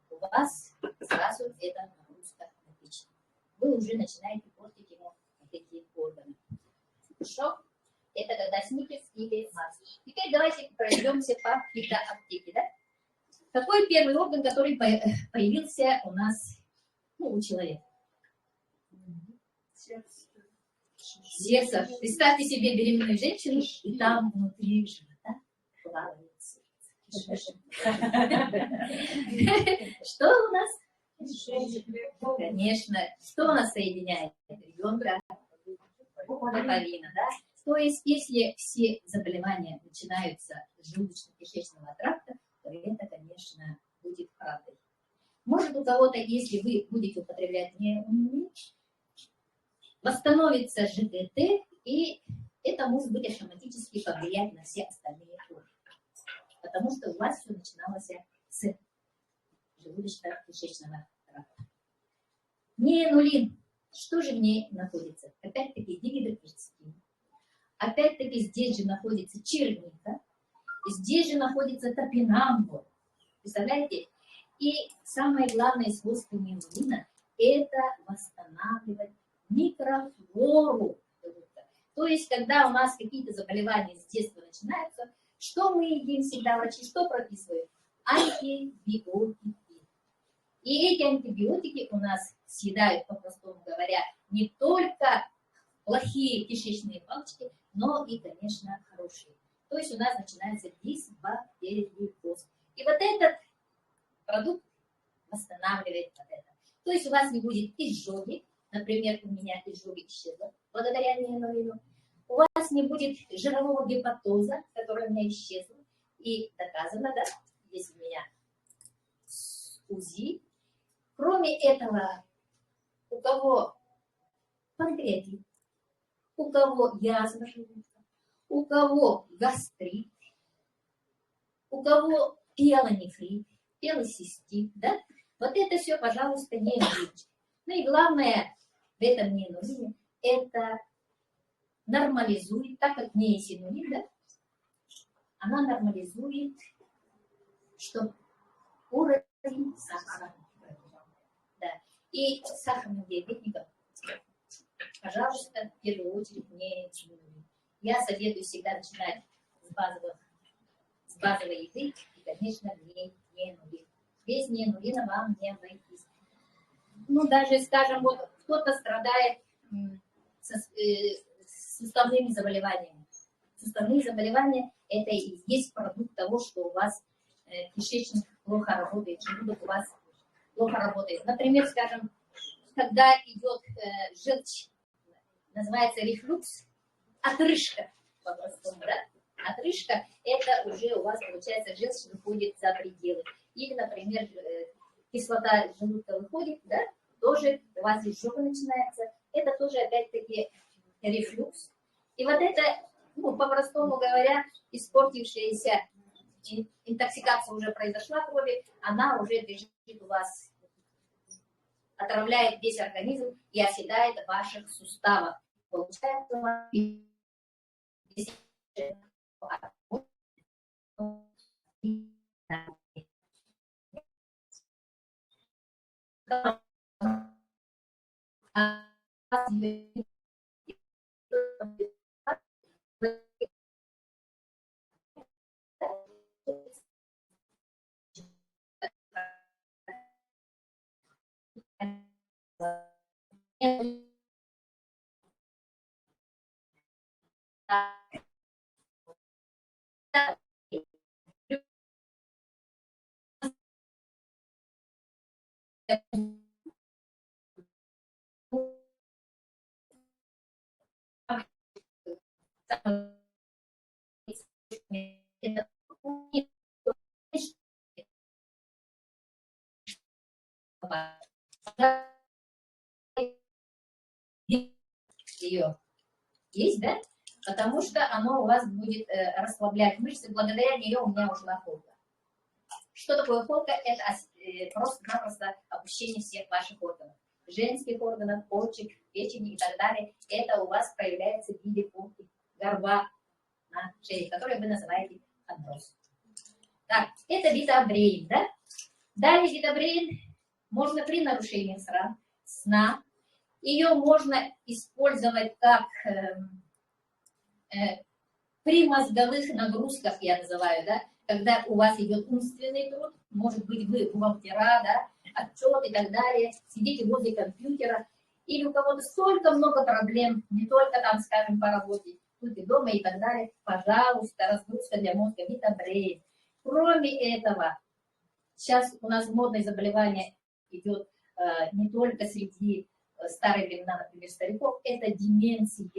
у вас сразу эта нагрузка отлична. Вы уже начинаете портить ему вот эти органы. Хорошо? Это когда сникерс или масс. Теперь давайте пройдемся по фитоаптеке, да? Какой первый орган, который появился у нас, ну, у человека? Сердце. Представьте себе беременную женщину, и там внутри живота плавает сердце. Что у нас? Конечно. Что у нас соединяет ребенка? Пуповина, да? То есть, если все заболевания начинаются с желудочно-кишечного тракта, то это, конечно, будет правдой. Может, у кого-то, если вы будете употреблять неумный, восстановится ЖКТ, и это может быть автоматически повлиять на все остальные органы. Потому что у вас все начиналось с желудочно-кишечного тракта. Неонулин Что же в ней находится? Опять-таки дигидрокверцетин. Опять-таки здесь же находится черника. Здесь же находится топинамбур. Представляете? И самое главное свойство неолина – это восстанавливать микрофлору. То есть, когда у нас какие-то заболевания с детства начинаются, что мы едим всегда, врачи что прописывают? Антибиотики. И эти антибиотики у нас съедают, по-простому говоря, не только плохие кишечные палочки, но и, конечно, хорошие. То есть у нас начинается дисбактериоз. И вот этот продукт восстанавливает вот это. То есть у вас не будет изжоги, например, у меня изжога исчезла благодаря неолину. У вас не будет жирового гепатоза, который у меня исчезла. И доказано, да, здесь у меня УЗИ. Кроме этого, у кого панкреатит, у кого язва желудка, у кого гастрит, у кого пиелонефрит, пиелоцистит, да? Вот это все, пожалуйста, не изучите. Ну и главное в этом неолине – это нормализует, так как неосинонин, да? Она нормализует, что уровень сахара. Да. И сахарным диабетникам, пожалуйста, в первую очередь неосинонин. Я советую всегда начинать с базовой еды и, конечно, не неолин. Без неолина вам не обойтись. Ну, даже, скажем, вот кто-то страдает суставными заболеваниями. Суставные заболевания – это и есть продукт того, что у вас кишечник плохо работает, желудок у вас плохо работает. Например, скажем, когда идет желчь, называется рефлюкс, отрыжка, по-простому, да? Отрыжка – это уже у вас, получается, желчь выходит за пределы. Или, например, кислота желудка выходит, да? Тоже у вас изжога начинается. Это тоже, опять-таки, рефлюкс. И вот это, ну, по-простому говоря, испортившаяся интоксикация уже произошла крови, она уже бежит у вас, отравляет весь организм и оседает в ваших суставах. Получается, ее есть, да? Потому что оно у вас будет расслаблять мышцы. Благодаря нее у меня ушла холка. Что такое холка? Это просто-напросто опущение всех ваших органов. Женских органов, почек, печени и так далее. Это у вас проявляется в виде холки, горба на шее, который вы называете андроз. Так, это витабрейн, да? Далее витабрейн можно при нарушении сна. Ее можно использовать как при мозговых нагрузках, я называю, да? Когда у вас идет умственный труд, может быть, вы бухгалтера, да, отчет и так далее, сидите возле компьютера, или у кого-то столько много проблем, не только там, скажем, по работе, тут и дома и так далее, пожалуйста, разгрузка для мозга, витабрейн. Кроме этого, сейчас у нас модное заболевание идет не только среди старой времена, например, стариков, это деменция,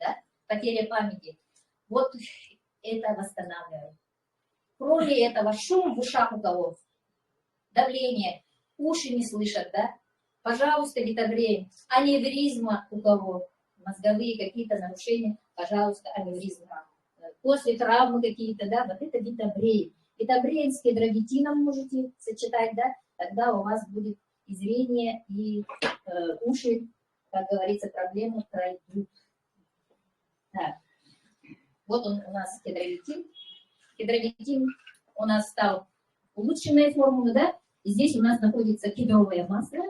да, потеря памяти. Вот это восстанавливает. Кроме этого, шум в ушах у кого, давление, уши не слышат, да, пожалуйста, витабрейн. Аневризма у кого, мозговые какие-то нарушения, пожалуйста, аневризма. После травмы какие-то, да, вот это витабрейн. Витабрейн с кедровитином можете сочетать, да, тогда у вас будет и зрение, и уши как говорится, проблемы пройдут. Так. Вот он у нас кедровитин. Кедровитин у нас стал улучшенной формулой, да? И здесь у нас находится кедровое масло.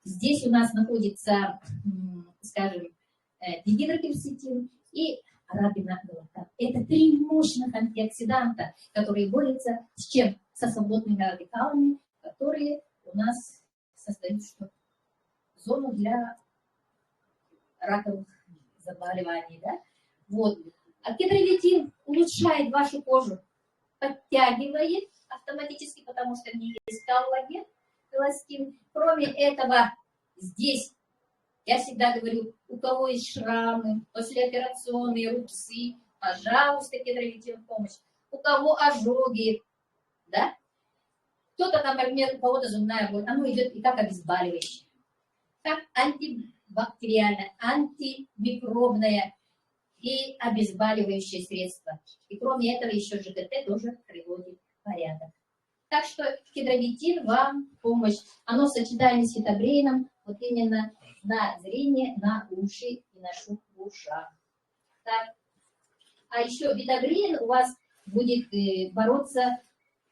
Здесь у нас находится, скажем, дигидрокверцетин и арабиногалактат. Это 3 мощных антиоксиданта, которые борются с чем? Со свободными радикалами, которые у нас создают что? Зону для раковых заболеваний, да? Вот. А кедровитин улучшает вашу кожу, подтягивает автоматически, потому что в ней есть коллаген, эластин. Кроме этого, здесь, я всегда говорю, у кого есть шрамы, послеоперационные рубцы, пожалуйста, кедровитин в помощь. У кого ожоги, да? Кто-то, например, у кого-то зубная боль, оно идет и как обезболивающее, как антибактериальное, антимикробное и обезболивающее средство. И кроме этого еще ЖКТ тоже приводит в порядок. Так что кедровитин вам в помощь. Оно в сочетании с фитобрейном вот именно на зрение, на уши и на шум в ушах. Так. А еще фитобрейн у вас будет бороться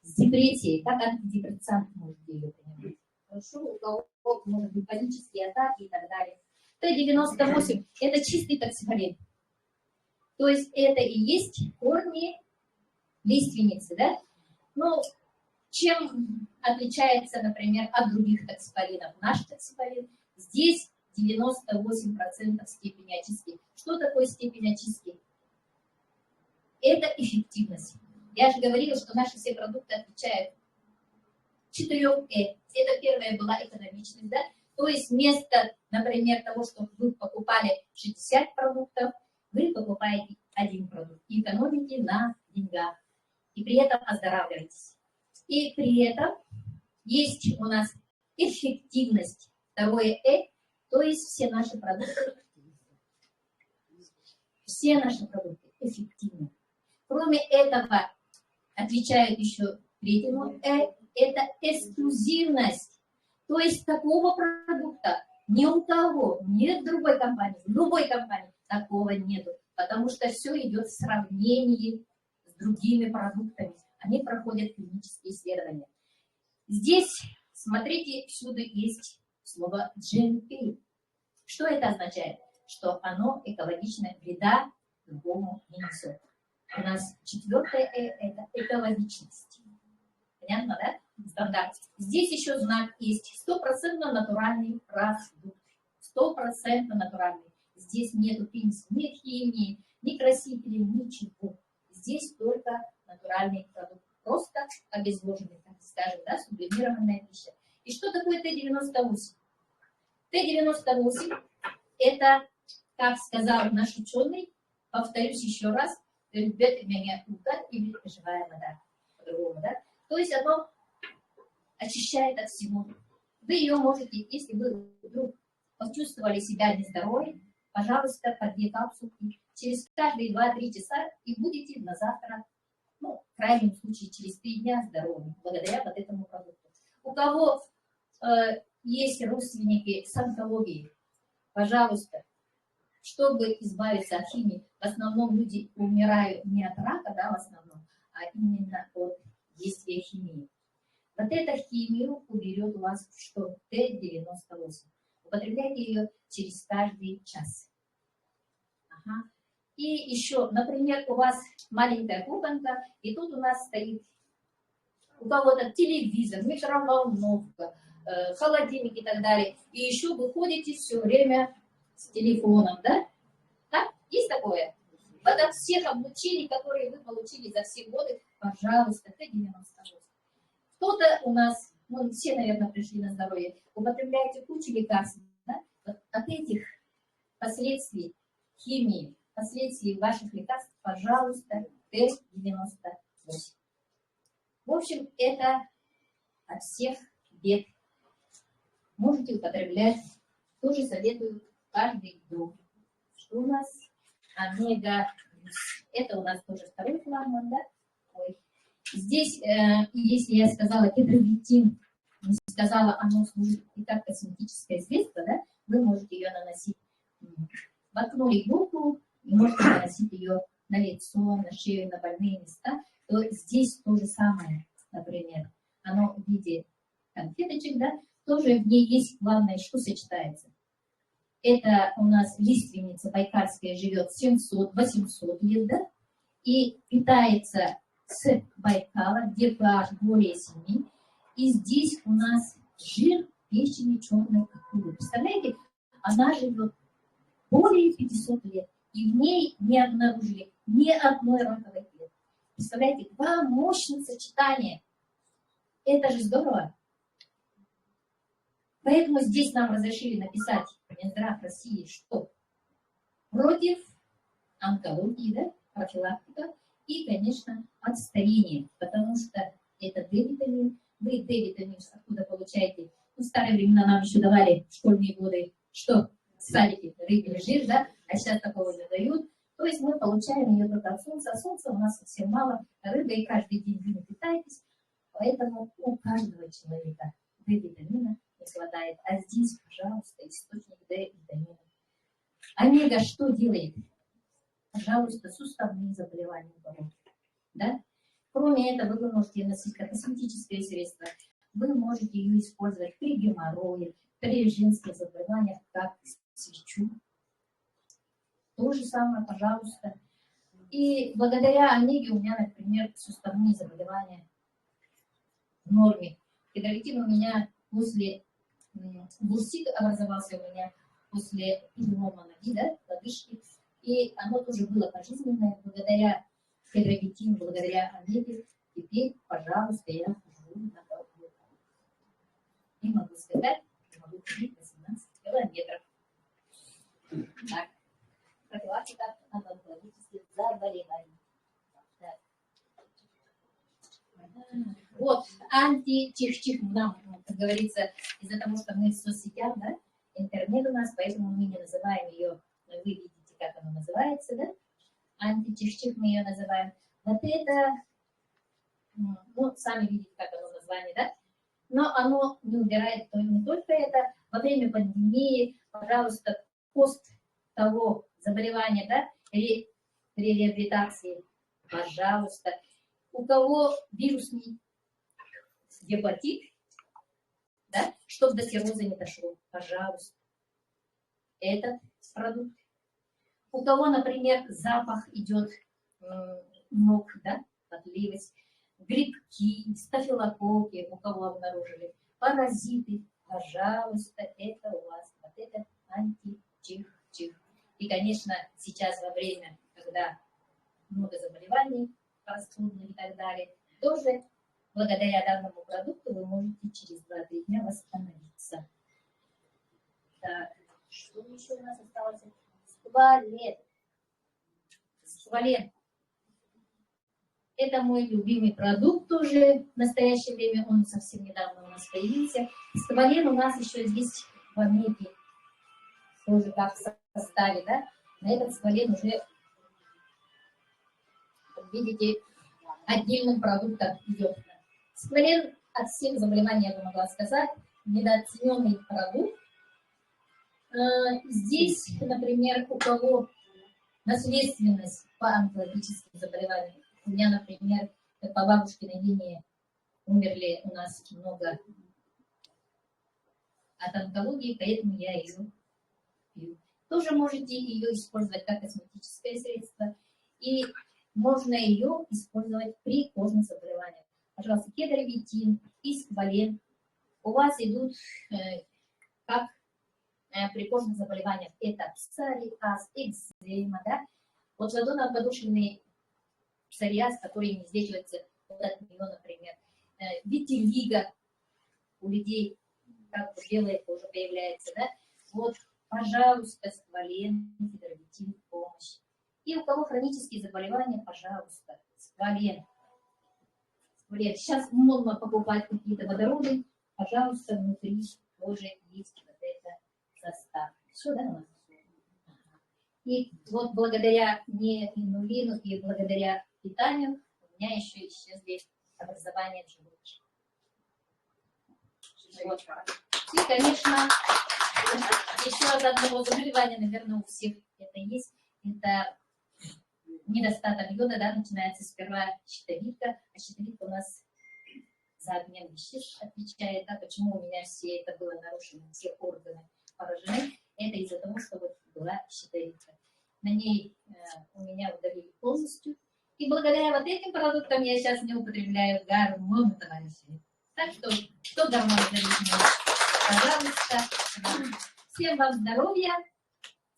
с депрессией, как антидепрессант можете ее принимать. Хорошо, у кого может быть панические атаки и так далее. Т-98 – это чистый токсифолин. То есть это и есть корни лиственницы, да? Ну, чем отличается, например, от других токсифолинов наш токсифолин? Здесь 98% степени очистки. Что такое степень очистки? Это эффективность. Я же говорила, что наши все продукты отвечают 4 Э. Это первая была экономичность, да? То есть вместо, например, того, что вы покупали 60 продуктов, вы покупаете 1 продукт и экономите на деньгах. И при этом оздоравливаетесь. И при этом есть у нас эффективность. Второе Э, то есть все наши продукты эффективны. Кроме этого, отвечают еще третьему Э, это эксклюзивность. То есть такого продукта ни у кого, нет другой компании, в любой компании такого нету. Потому что все идет в сравнении с другими продуктами. Они проходят клинические исследования. Здесь, смотрите, всюду есть слово GMP. Что это означает? Что оно экологично, вреда другому не несет. У нас 4 Э – это экологичность. Понятно, да? Стандарт. Здесь еще знак есть. 100% натуральный продукт. 100% натуральный. Здесь нету примеси ни химии, ни красителей, ничего. Здесь только натуральный продукт. Просто обезвоженный, так скажем, да, сублимированная пища. И что такое Т-98? Т-98 это, как сказал наш ученый, повторюсь еще раз, любят меня угар или живая вода. По-другому, да? То есть оно очищает от всего. Вы ее можете, если вы вдруг почувствовали себя нездоровой, пожалуйста, по 2 капсулки через каждые 2-3 часа и будете на завтра, ну, в крайнем случае, через 3 дня здоровы, благодаря вот этому продукту. У кого есть родственники с онкологией, пожалуйста, чтобы избавиться от химии, в основном люди умирают не от рака, да, в основном, а именно от действия химии. Вот эта химию уберет у вас что? Т-98. Употребляйте ее через каждый час. Ага. И еще, например, у вас маленькая кухонка, и тут у нас стоит у кого-то телевизор, микроволновка, холодильник и так далее. И еще вы ходите все время с телефоном, да? Так? Есть такое? Вот от всех обучений, которые вы получили за все годы, пожалуйста, Т-98. Кто-то у нас, ну, все, наверное, пришли на здоровье, употребляете кучу лекарств, да? Вот от этих последствий химии, последствий ваших лекарств, пожалуйста, Т-98. В общем, это от всех бед. Можете употреблять, тоже советую каждый день. Что у нас? Омега. Это у нас тоже 2 флагман, да? Ой. Здесь, если я сказала кедровитин, не сказала, оно служит и как косметическое средство, да, вы можете ее наносить. Воткнули руку, и можете наносить ее на лицо, на шею, на больные места. То здесь то же самое, например. Оно в виде конфеточек, да, тоже в ней есть главное, что сочетается. Это у нас лиственница байкальская живет 700-800 лет, да, и питается с Байкала, где pH более 7. И здесь у нас жир печени черной акулы. Представляете, она живет более 500 лет, и в ней не обнаружили ни одной раковой клетки. Представляете, два мощных сочетания. Это же здорово. Поэтому здесь нам разрешили написать Минздрав России, что против онкологии, да, профилактика и, конечно, от старения, потому что это D-витамин. Вы D-витамин откуда получаете? В старые времена нам еще давали в школьные годы, что в садике рыбий жир, да, а сейчас такого не дают. То есть мы получаем ее только от солнца, а солнца у нас совсем мало, рыбы, и каждый день вы не питаетесь, поэтому у каждого человека D-витамина не хватает. А здесь, пожалуйста, источник D-витамина. Омега что делает? Пожалуйста, суставные заболевания у кого. Да? Кроме этого, вы можете носить как косметическое средство. Вы можете ее использовать при геморрое, при женских заболеваниях, как свечу. То же самое, пожалуйста. И благодаря омеге у меня, например, суставные заболевания в норме. Гидролитин у меня после бурсит образовался у меня после перелома ноги, да, лодыжки. И оно тоже было пожизненное. Благодаря гидролитину, благодаря омеге, теперь, пожалуйста, я хожу на прогулку. И могу сказать, что могу ходить 18 километров. Так. Профилактика онкологических заболеваний. Вот, анти-чих-чих нам, как говорится, из-за того, что мы в соцсетях, да, интернет у нас, поэтому мы не называем ее, вы видите, как она называется, да, анти-чих-чих мы ее называем. Вот это, ну, сами видите, как оно название, да, но оно не убирает не только это. Во время пандемии, пожалуйста, пост того заболевания, да, при реабилитации, пожалуйста, у кого вирусный гепатит, да, чтобы до цирроза не дошло, пожалуйста, этот продукт. У кого, например, запах идет ног, да, потливость, грибки, стафилококки, у кого обнаружили, паразиты, пожалуйста, это у вас, вот это анти-чих-чих. И, конечно, сейчас во время, когда много заболеваний, простудных и так далее, тоже благодаря данному продукту вы можете через 2-3 дня восстановиться. Так, что еще у нас осталось? Сквален. Сквален. Это мой любимый продукт тоже в настоящее время, он совсем недавно у нас появился. Сквален у нас еще здесь в Америке тоже как в составе, да? На этот сквален уже, видите, отдельным продуктом идет. Сквален от всех заболеваний, я бы могла сказать, недооцененный продукт. Здесь, например, у кого наследственность по онкологическим заболеваниям, у меня, например, по бабушкиной линии умерли у нас много от онкологии, поэтому я ее пью. Тоже можете ее использовать как косметическое средство, и можно ее использовать при кожных заболеваниях. Пожалуйста, кедровитин и сквален у вас идут как при кожных заболеваниях. Это псориаз, экзема, да? Вот ладонно-подушечный псориаз, который не излечивается вот от нее, например. Витилиго у людей, как белая кожа появляется, да? Вот, пожалуйста, сквален, кедровитин в помощь. И у кого хронические заболевания, пожалуйста, сквален. Сквален. Сейчас модно покупать какие-то водороды, пожалуйста, внутри тоже есть вот это состав. Все, да, у нас? И вот благодаря не инулину и благодаря питанию у меня еще исчезли образование в желудочке. Вот. И, конечно, еще от одного заболевания, наверное, у всех это есть. Это недостаток йода, да, начинается сперва щитовидка, а щитовидка у нас за обмен веществ отвечает, да, почему у меня все это было нарушено, все органы поражены. Это из-за того, что вот была щитовидка. На ней у меня удалили полностью. И благодаря вот этим продуктам я сейчас не употребляю гормоны, товарищи. Так что, кто гормон зависимый, пожалуйста. Всем вам здоровья.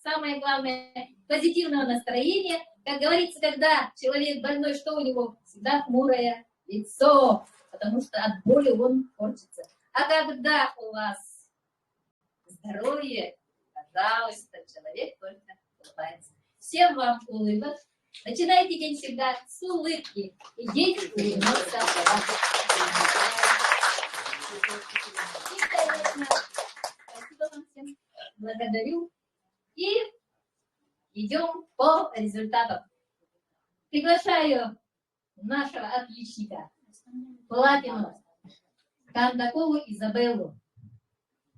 Самое главное, позитивного настроения. Как говорится, когда человек больной, что у него? Всегда хмурое лицо, потому что от боли он корчится. А когда у вас здоровье, пожалуйста, человек только улыбается. Всем вам улыбок. Начинайте день всегда с улыбки. И день улыбнется. И, конечно, спасибо вам всем. Благодарю. И идем по результатам. Приглашаю нашего отличника Платину Кандакову Изабеллу.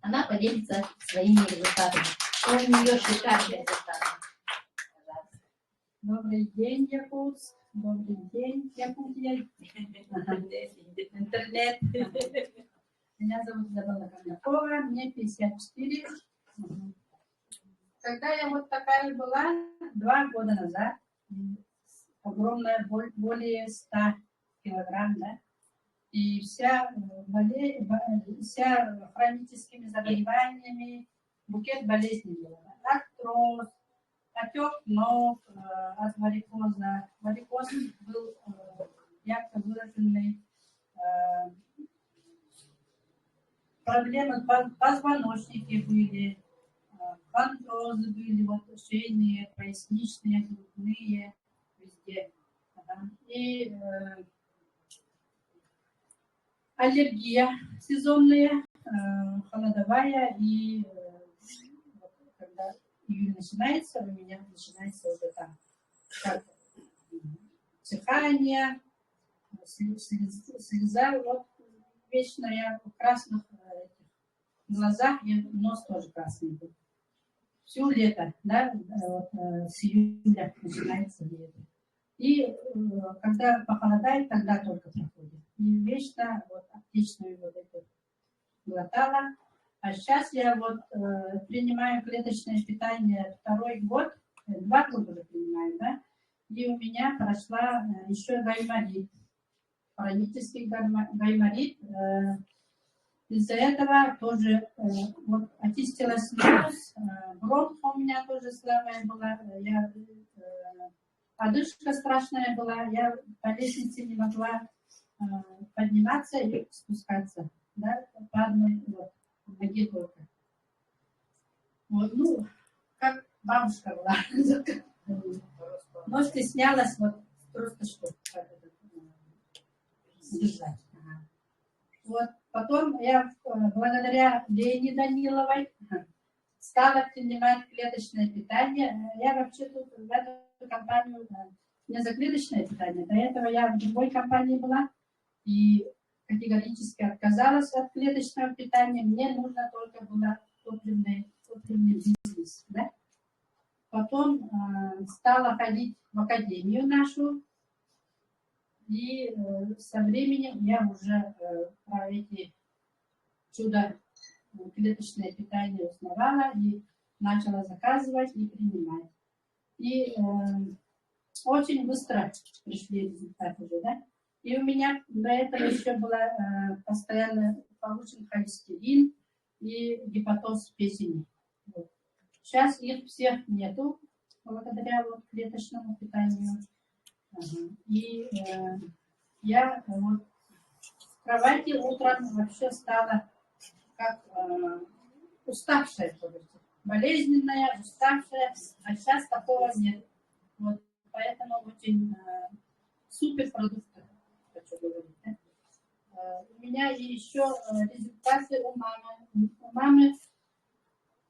Она поделится своими результатами. У нее шикарные результаты. Добрый день, Якутск. Добрый день, Якутия. Интернет. Меня зовут Изабелла Кандакова, мне 54. Когда я вот такая была, 2 года назад, огромная боль, более 100 килограмм, да, и вся хроническими заболеваниями, букет болезней был. Артроз, отек ног от варикоза. Варикоз был ярко выраженный. Проблемы позвоночники были, хондрозы были, вот шейные, поясничные, грудные, везде. И аллергия сезонная, холодовая, и когда июль начинается, у меня начинается вот это как чихание, слеза, вот вечно я в красных глазах, и нос тоже красный был. Все лето, да, вот, с июля начинается лето. И когда похолодает, тогда только проходит. И вечно вот аптечную вот эту глотала. А сейчас я вот принимаю клеточное питание 2-й год, 2 года уже принимаю, да, и у меня прошла еще гайморит, хронический гайморит. Из-за этого тоже вот очистилась нос, бронха у меня тоже слабая была, одышка страшная была, я по лестнице не могла подниматься и спускаться, да, по одной вот, ноге только. Вот, ну, как бабушка была. Но стеснялась вот просто что держать. Вот потом я благодаря Лене Даниловой стала принимать клеточное питание. Я вообще тут в эту компанию не за клеточное питание. До этого я в другой компании была и категорически отказалась от клеточного питания. Мне нужно только было топливный бизнес. Да? Потом стала ходить в академию нашу. И со временем я уже про эти чудо клеточное питание узнавала и начала заказывать и принимать. И очень быстро пришли результаты уже, да? И у меня до этого еще было постоянно повышен холестерин и гепатоз печени. Вот. Сейчас их всех нету, благодаря вот клеточному питанию. И я вот в кровати утром вообще стала как уставшая, болезненная, уставшая, а сейчас такого нет. Вот, поэтому очень супер продукты, хочу говорить. Да? У меня еще результаты у мамы. У мамы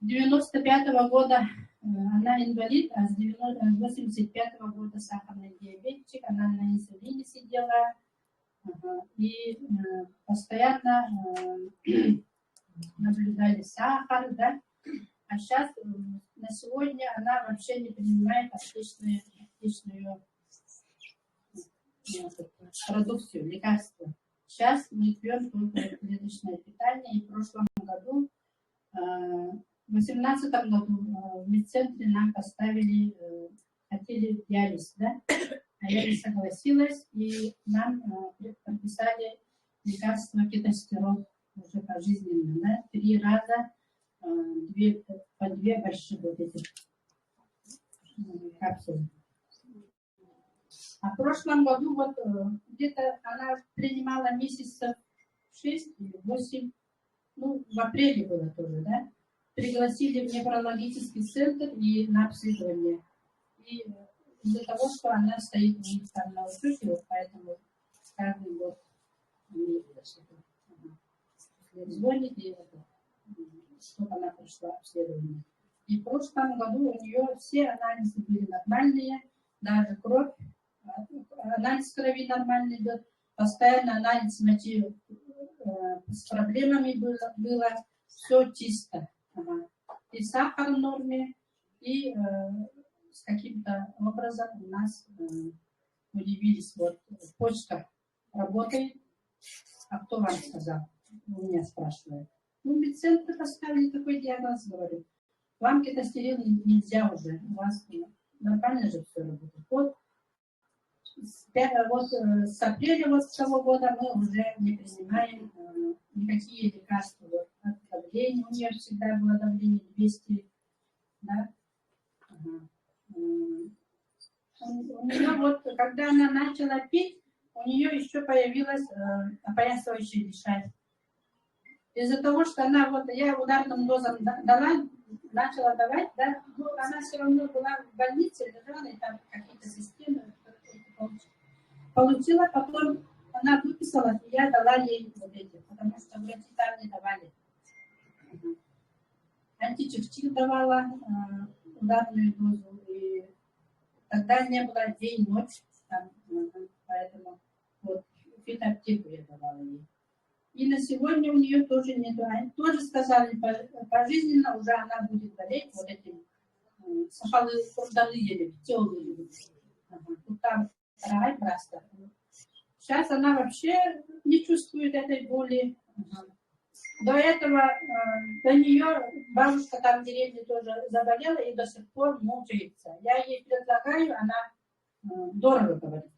95-го года она инвалид, а с 85-го года сахарный диабетчик, она на инсулине сидела и постоянно наблюдали сахар, да. А сейчас, на сегодня, она вообще не принимает отличную продукцию, лекарства. Сейчас мы пьем только клеточное питание. И в прошлом году, в 2018 году, в медцентре нам поставили, хотели диализ, да? А я не согласилась, и нам прописали лекарство кетостерол уже пожизненно, да? 3 раза, по 2 больших вот этих капсулы. А в прошлом году вот где-то она принимала месяцев 6 или 8, ну, в апреле было тоже, да? Пригласили в неврологический центр и на обследование. И из-за того, что она стоит там на учете, вот поэтому каждый год звонит, и чтобы она прошла обследование. И в прошлом году у нее все анализы были нормальные, даже кровь, анализ крови нормальный идет, постоянно анализ мочи с проблемами было все чисто. И сахар в норме, и с каким-то образом у нас удивились, вот почта работает, а кто вам сказал? У меня спрашивают. Ну, медцентр поставили такой диагноз, говорю, вам кетостерил нельзя уже, у вас нормально же все работает. Вот с апреля вот того года мы уже не принимаем никакие лекарства. Вот, от давления, у нее всегда было давление 200, да? У нее вот, когда она начала пить, у нее еще появилась опоясывающая лишай. Из-за того, что она, вот я ударным дозом дала, начала давать, да, но она все равно была в больнице, лежала, и там какие-то системы получила, потом она выписалась, и я дала ей вот эти, потому что врачи там не давали. Античевчик давала ударную дозу, и тогда не было день, ночь, там, поэтому вот фитоаптеку я давала ей. И на сегодня у нее тоже нет. Они тоже сказали, пожизненно уже она будет болеть вот этим сахалы, курдалыели, теплые. Вот там рай просто. Сейчас она вообще не чувствует этой боли. До этого, до нее бабушка там в деревне тоже заболела и до сих пор мучается. Я ей предлагаю, она дорого говорит.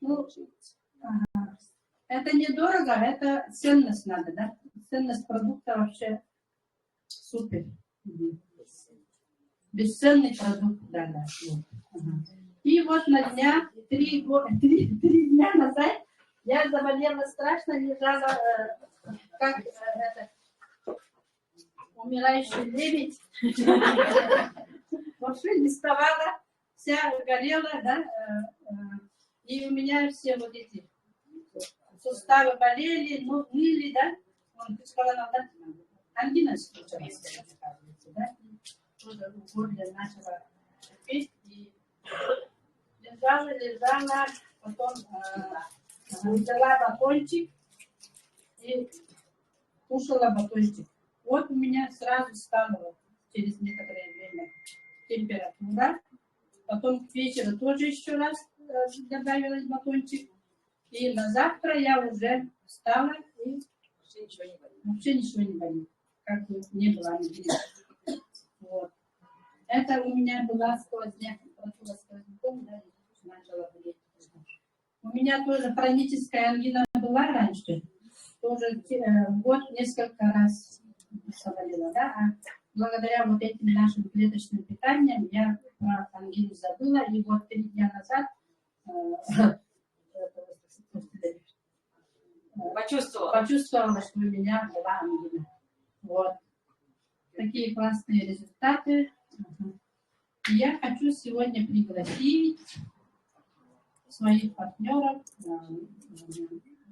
Ну, это недорого, это ценность надо, да? Ценность продукта вообще супер. Бесценный продукт, да. И вот на днях, 3 дня назад, я заболела страшно, лежала, как умирающий лебедь. Вообще не вставала, вся горела, да? И у меня все вот эти суставы болели, ныли, да? Он сказал, да? Ангина случилась, да? Тоже в горле начала петь, и лежала, потом взяла батончик и кушала батончик. Вот у меня сразу стало через некоторое время температура. Потом к вечеру тоже еще раз добавилась батончик. И на завтра я уже встала и вообще ничего не болит. Как бы не было ангины. Вот. Это у меня была сквозняк, да, начала болеть. У меня тоже хроническая ангина была раньше. Тоже год несколько раз заболела, да. А благодаря вот этим нашим клеточным питаниям я про ангину забыла. И вот 3 дня назад почувствовала, что у меня была ангина. Вот. Такие классные результаты. И я хочу сегодня пригласить своих партнеров,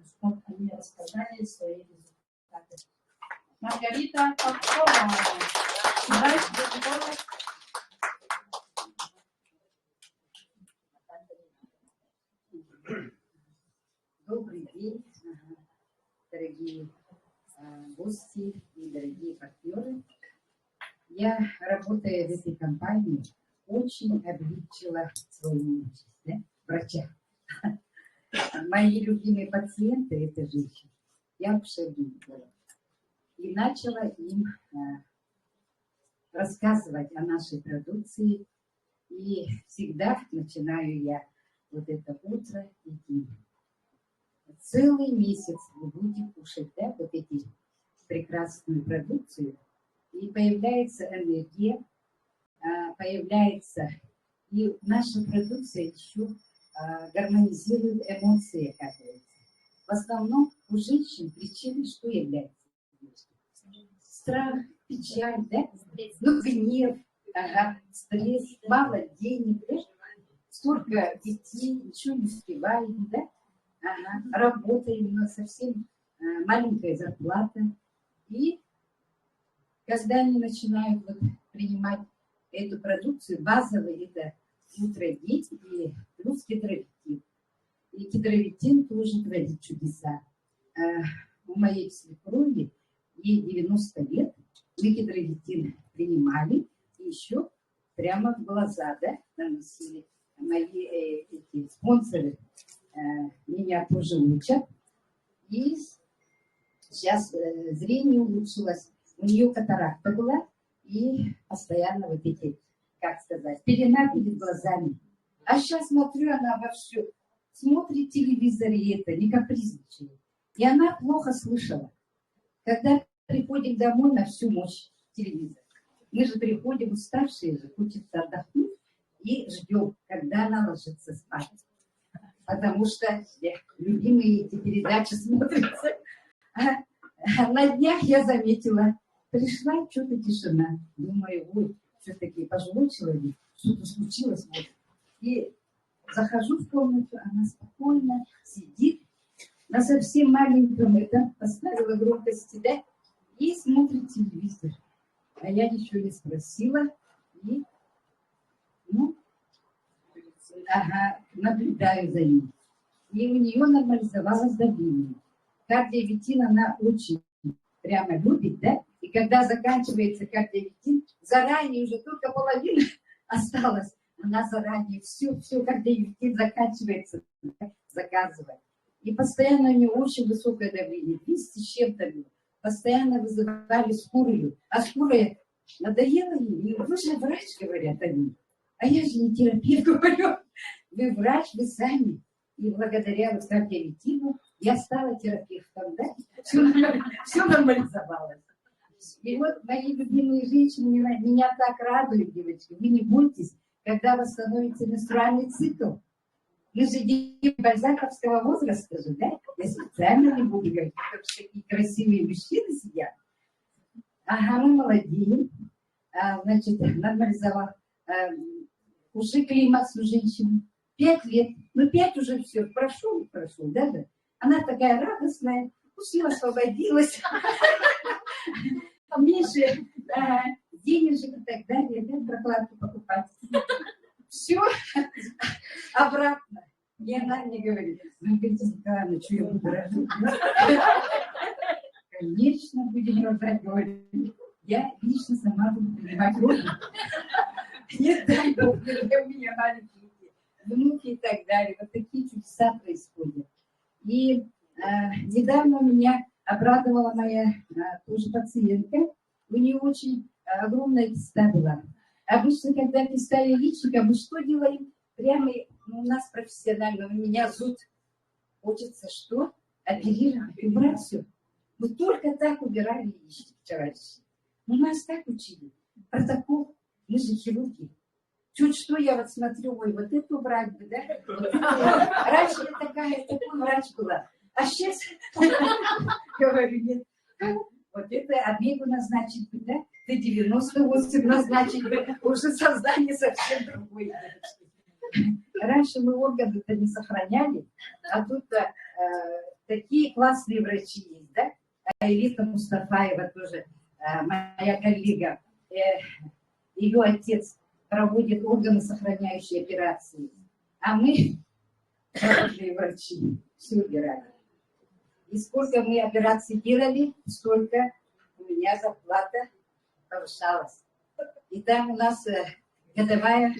чтобы они рассказали свои результаты. Маргарита Попкова. Добрый день, дорогие Я, работая в этой компании, очень облегчила свою участь, да, врача. Мои любимые пациенты – это женщины. Я в шаге была. И начала им рассказывать о нашей продукции. И всегда начинаю я вот это утро и день. Целый месяц вы будете кушать, да, вот эти прекрасную продукцию. И появляется энергия, появляется... И наша продукция еще гармонизирует эмоции, оказывается. В основном у женщин причиной что является? Страх, печаль, да? Ну, гнев, стресс, мало денег, да? Столько детей, ничего не успеваем, да? Работаем, но совсем маленькая зарплата. И когда они начинают вот принимать эту продукцию, базовый это утродить и плюс гидровитин. И гидровитин тоже творит чудеса. У моей свекрови, ей 90 лет, мы гидровитин принимали, и еще прямо в глаза, да, наносили. Мои эти спонсоры меня тоже учат. И сейчас зрение улучшилось. У нее катаракта была, и постоянно вот эти, как сказать, пелена перед глазами. А сейчас смотрю, она вовсю смотрит телевизор, и это, не капризничает. И она плохо слышала. Когда приходим домой на всю мощь телевизора, мы же приходим уставшие, же хочется отдохнуть, и ждем, когда она ложится спать. Потому что любимые эти передачи смотрятся. На днях я заметила, пришла что-то тишина. Думаю, ой, все-таки пожилой человек, что-то случилось. Вот. И захожу в комнату, она спокойно сидит на совсем маленьком этом, поставила громкости, да, и смотрит телевизор. А я ничего не спросила. И, ну, наблюдаю за ним. И у нее нормализовалось давление. Кардиовитин она очень прямо любит, да? И когда заканчивается кардиовитин, заранее уже только половина осталась. Она заранее все кардиовитин заканчивается, заказывает. И постоянно у нее очень высокое давление, 200 с чем-то было. Постоянно вызывали скорую. А скорая надоела ей. Вы же врач, говорят они. А я же не терапевт, говорю. Вы врач, вы сами. И благодаря вот кардиовитину я стала терапевтом, да? Все нормализовалось. И вот мои любимые женщины меня так радуют, девочки. Вы не бойтесь, когда восстановится менструальный цикл. Мы же дети бальзаковского возраста же, да? Я специально не буду говорить, потому что такие красивые мужчины сидят. Ага, мы молодеем. Значит, нормализовал. Уже климакс у женщины. 5 лет. Ну, 5 уже все. Прошел, да? Она такая радостная. Ушла, освободилась. Меньше денежек и так далее. Да, прокладку покупать. Все обратно. И она мне говорит, Маргарита Николаевна, что я буду рожать? Конечно, будем рожать, говорит. Я лично сама буду принимать роды. Не дай бог, у меня маленькие внуки и так далее. Вот такие чудеса происходят. И недавно меня обрадовала моя тоже пациентка. У нее очень огромная киста была. Обычно, когда киста яичника, мы что делаем? Прямо у нас профессионально, у меня зуд. Хочется что? Оперировать, убрать все. Мы только так убирали яичник вчера. У нас так учили. Протокол. Мы же хирурги. Чуть что я вот смотрю, ой, вот это убрать бы, да? Раньше я такой врач была. А сейчас говорю, нет. Вот это обеду назначить бы, да? Ты 98 назначить бы. Уже сознание совсем другое. Раньше мы органы-то не сохраняли, а тут такие классные врачи есть, да? Элита Мустафаева тоже, моя коллега, ее отец проводит органосохраняющие операции. А мы, хорошие врачи, все убирали. И сколько мы операций делали, столько у меня зарплата повышалась. И там у нас годовая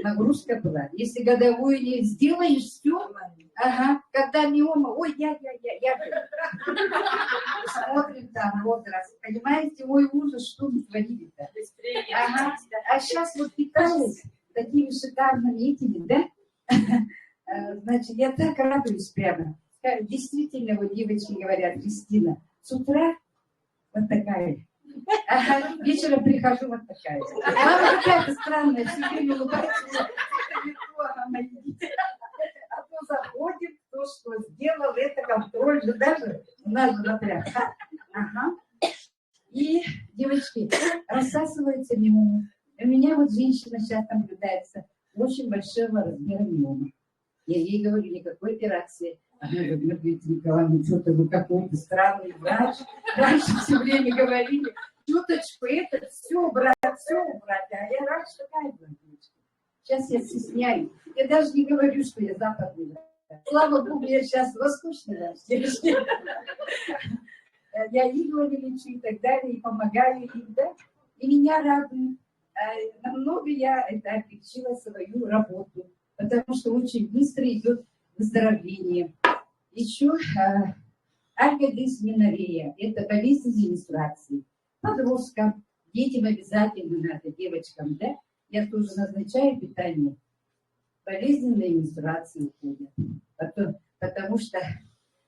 нагрузка была. Если годовую не сделаешь, все, ага, когда миома, ой, я. Смотрим там возраст, понимаете, ой, ужас, что мы творили-то. Ага. А сейчас вот питаюсь такими шикарными этими, да? Значит, я так радуюсь прямо. Действительно, вот девочки говорят, Кристина, с утра вот такая. Ага, вечером прихожу вот такая. Мама какая-то странная, все время улыбается. А то заходит, то, что сделал, это контроль же даже у нас же напряг. Ага. И, девочки, рассасывается миома. У меня вот женщина сейчас наблюдается очень большого размера миома. Я ей говорю, никакой операции. Она говорит, Маргарита Николаевна, что-то вы какой-то странный врач. Раньше все время говорили, чуточку это, все убрать. А я раньше такая была девочка. Сейчас я стесняюсь. Я даже не говорю, что я западный врач. Слава Богу, я сейчас восточный врач. Я иглами лечу и так далее, и помогаю им, да? И меня радует. Намного я это облегчила свою работу, потому что очень быстро идет выздоровление. Еще альга-дисменорея – это болезнь менструации. Подросткам, детям обязательно надо, девочкам, да? Я тоже назначаю питание. Болезненные менструации уходят. Потому что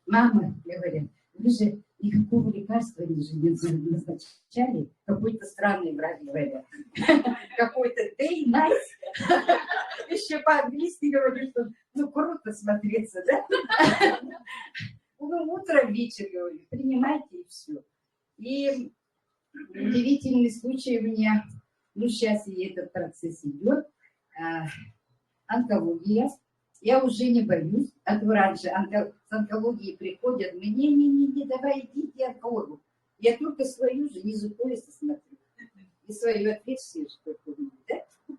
мама говорит, вы же никакого лекарства не назначали. Какой-то странный врач говорят. Какой-то day nice. Еще по-английски говорит, что ну круто смотреться, да? Ну, утром, вечер, говорю, принимайте и все. И удивительный случай у меня, ну сейчас и этот процесс идет, онкология. Я уже не боюсь, а то раньше с онкологией приходят, мне не давай идите онкологу. Я только свою же ниже пояса смотрю. И свое отверстие, что помните, да?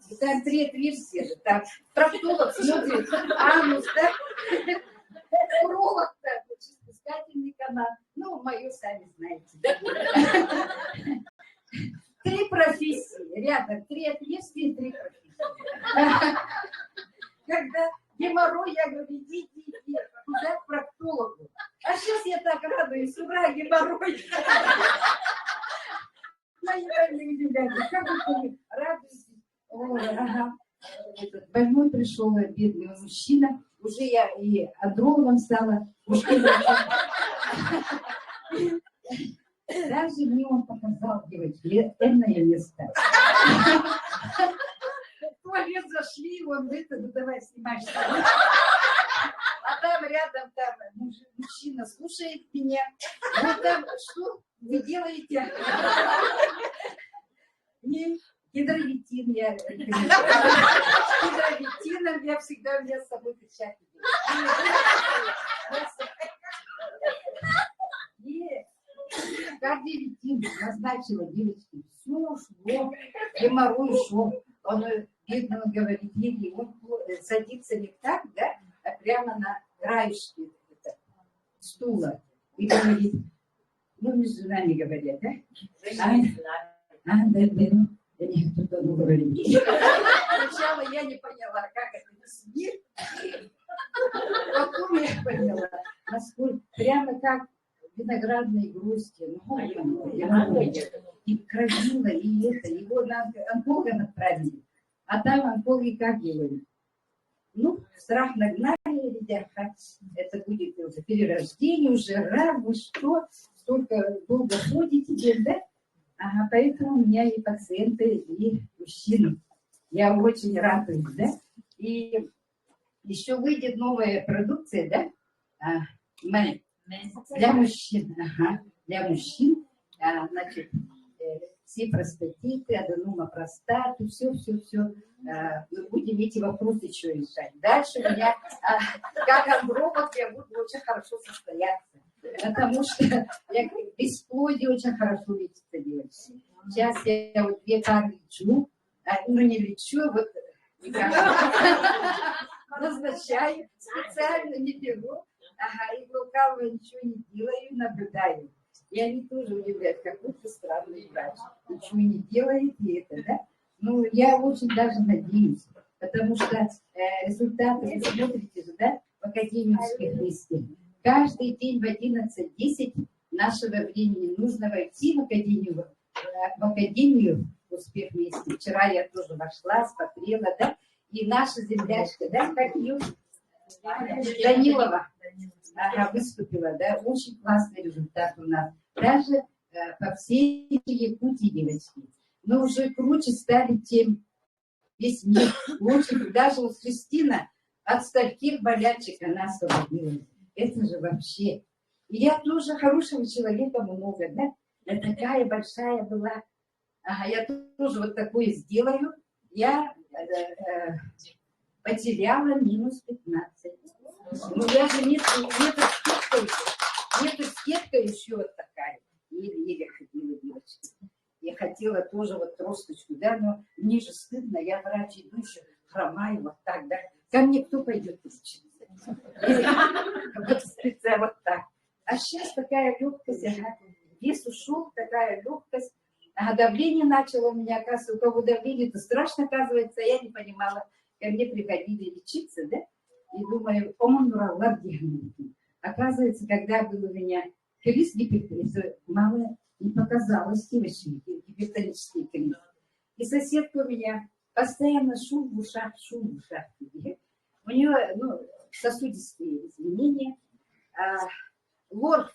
И там 3 отверстия же, там проктолог смотрит, анус, да? Уролог, да, чистоспускательный канал. Ну, мое сами знаете, да? 3 профессии рядом, 3 отверстия и 3 профессии. Когда геморрой, я говорю, иди, куда к проктологу. А сейчас я так радуюсь, ура, геморрой. Мои родные ребята, как вы радуетесь? Больной пришел, бедный мужчина, уже я и андрологом стала. Даже мне он показал, девочки, энное место. В туалет зашли, он это, ну давай снимай штаны. А там рядом там мужчина слушает меня. Вот там, что вы делаете? Не, гидровитин я. Гидровитином я всегда у меня с собой печать. И кардиовитин назначила девочки. Все ушло, геморрой ушел. Он бедно говорит, Евгений, он садится не так, да, а прямо на краешке стула. И говорит, ну, между нами говорят, да? Да, кто-то говорит. Сначала я не поняла, как это сидит. Потом я поняла, насколько прямо как виноградные гроздья. И кровила, и это. Его на онколога отправили. А там онкологи как делают? Ну, страх нагнали, ребята. Это будет уже перерождение, уже вы что? Столько долго ходите, да? Ага, поэтому у меня и пациенты, и мужчины. Я очень радуюсь, да? И еще выйдет новая продукция, да? Для мужчин. Ага, для мужчин. Значит, все простатиты, аденома простаты, все. Мы будем эти вопросы еще решать. Дальше у меня, как андролог, я буду очень хорошо состояться. Потому что я бесплодие очень хорошо лечится, девочки. Сейчас я вот 2 пары лечу, ну не лечу, вот назначаю, специально не беру, и лукаво ничего не делаю, наблюдаю. И они тоже удивляют, какой-то странный врач. Ничего не делает и это, да? Ну, я очень даже надеюсь, потому что результаты, вы смотрите же, да, в Академии успех-вести. Каждый день в 11:10 нашего времени нужно войти в Академию успех вместе. Вчера я тоже вошла, смотрела, да, и наша землячка, да, как ее, Данилова, выступила, да, очень классный результат у нас. Даже по всей Якутии, девочки. Но уже круче стали тем весь мир. Лучше, даже вот Кристина от стольких болячек она освободилась. Это же вообще. И я тоже хорошего человека много, да? Я такая большая была. Ага, я тоже вот такое сделаю. Я потеряла минус 15. Ну, я же нету скидка еще вот такая. Еле-еле ходила, девочка. Я хотела тоже вот тросточку, да, но мне же стыдно, я врач иду еще, хромаю вот так, да. Ко мне кто пойдет учиться? Вот так. А сейчас такая легкость, вес ушел, такая легкость. А давление начало у меня, оказывается, у кого давление, это страшно, оказывается, я не понимала. Ко мне приходили лечиться, да, и думаю, оказывается, когда был у меня криз гипертонический, мало не показалось, девочки, гипертонический криз. И соседка у меня постоянно шум в ушах. У нее, ну, сосудистые изменения, лор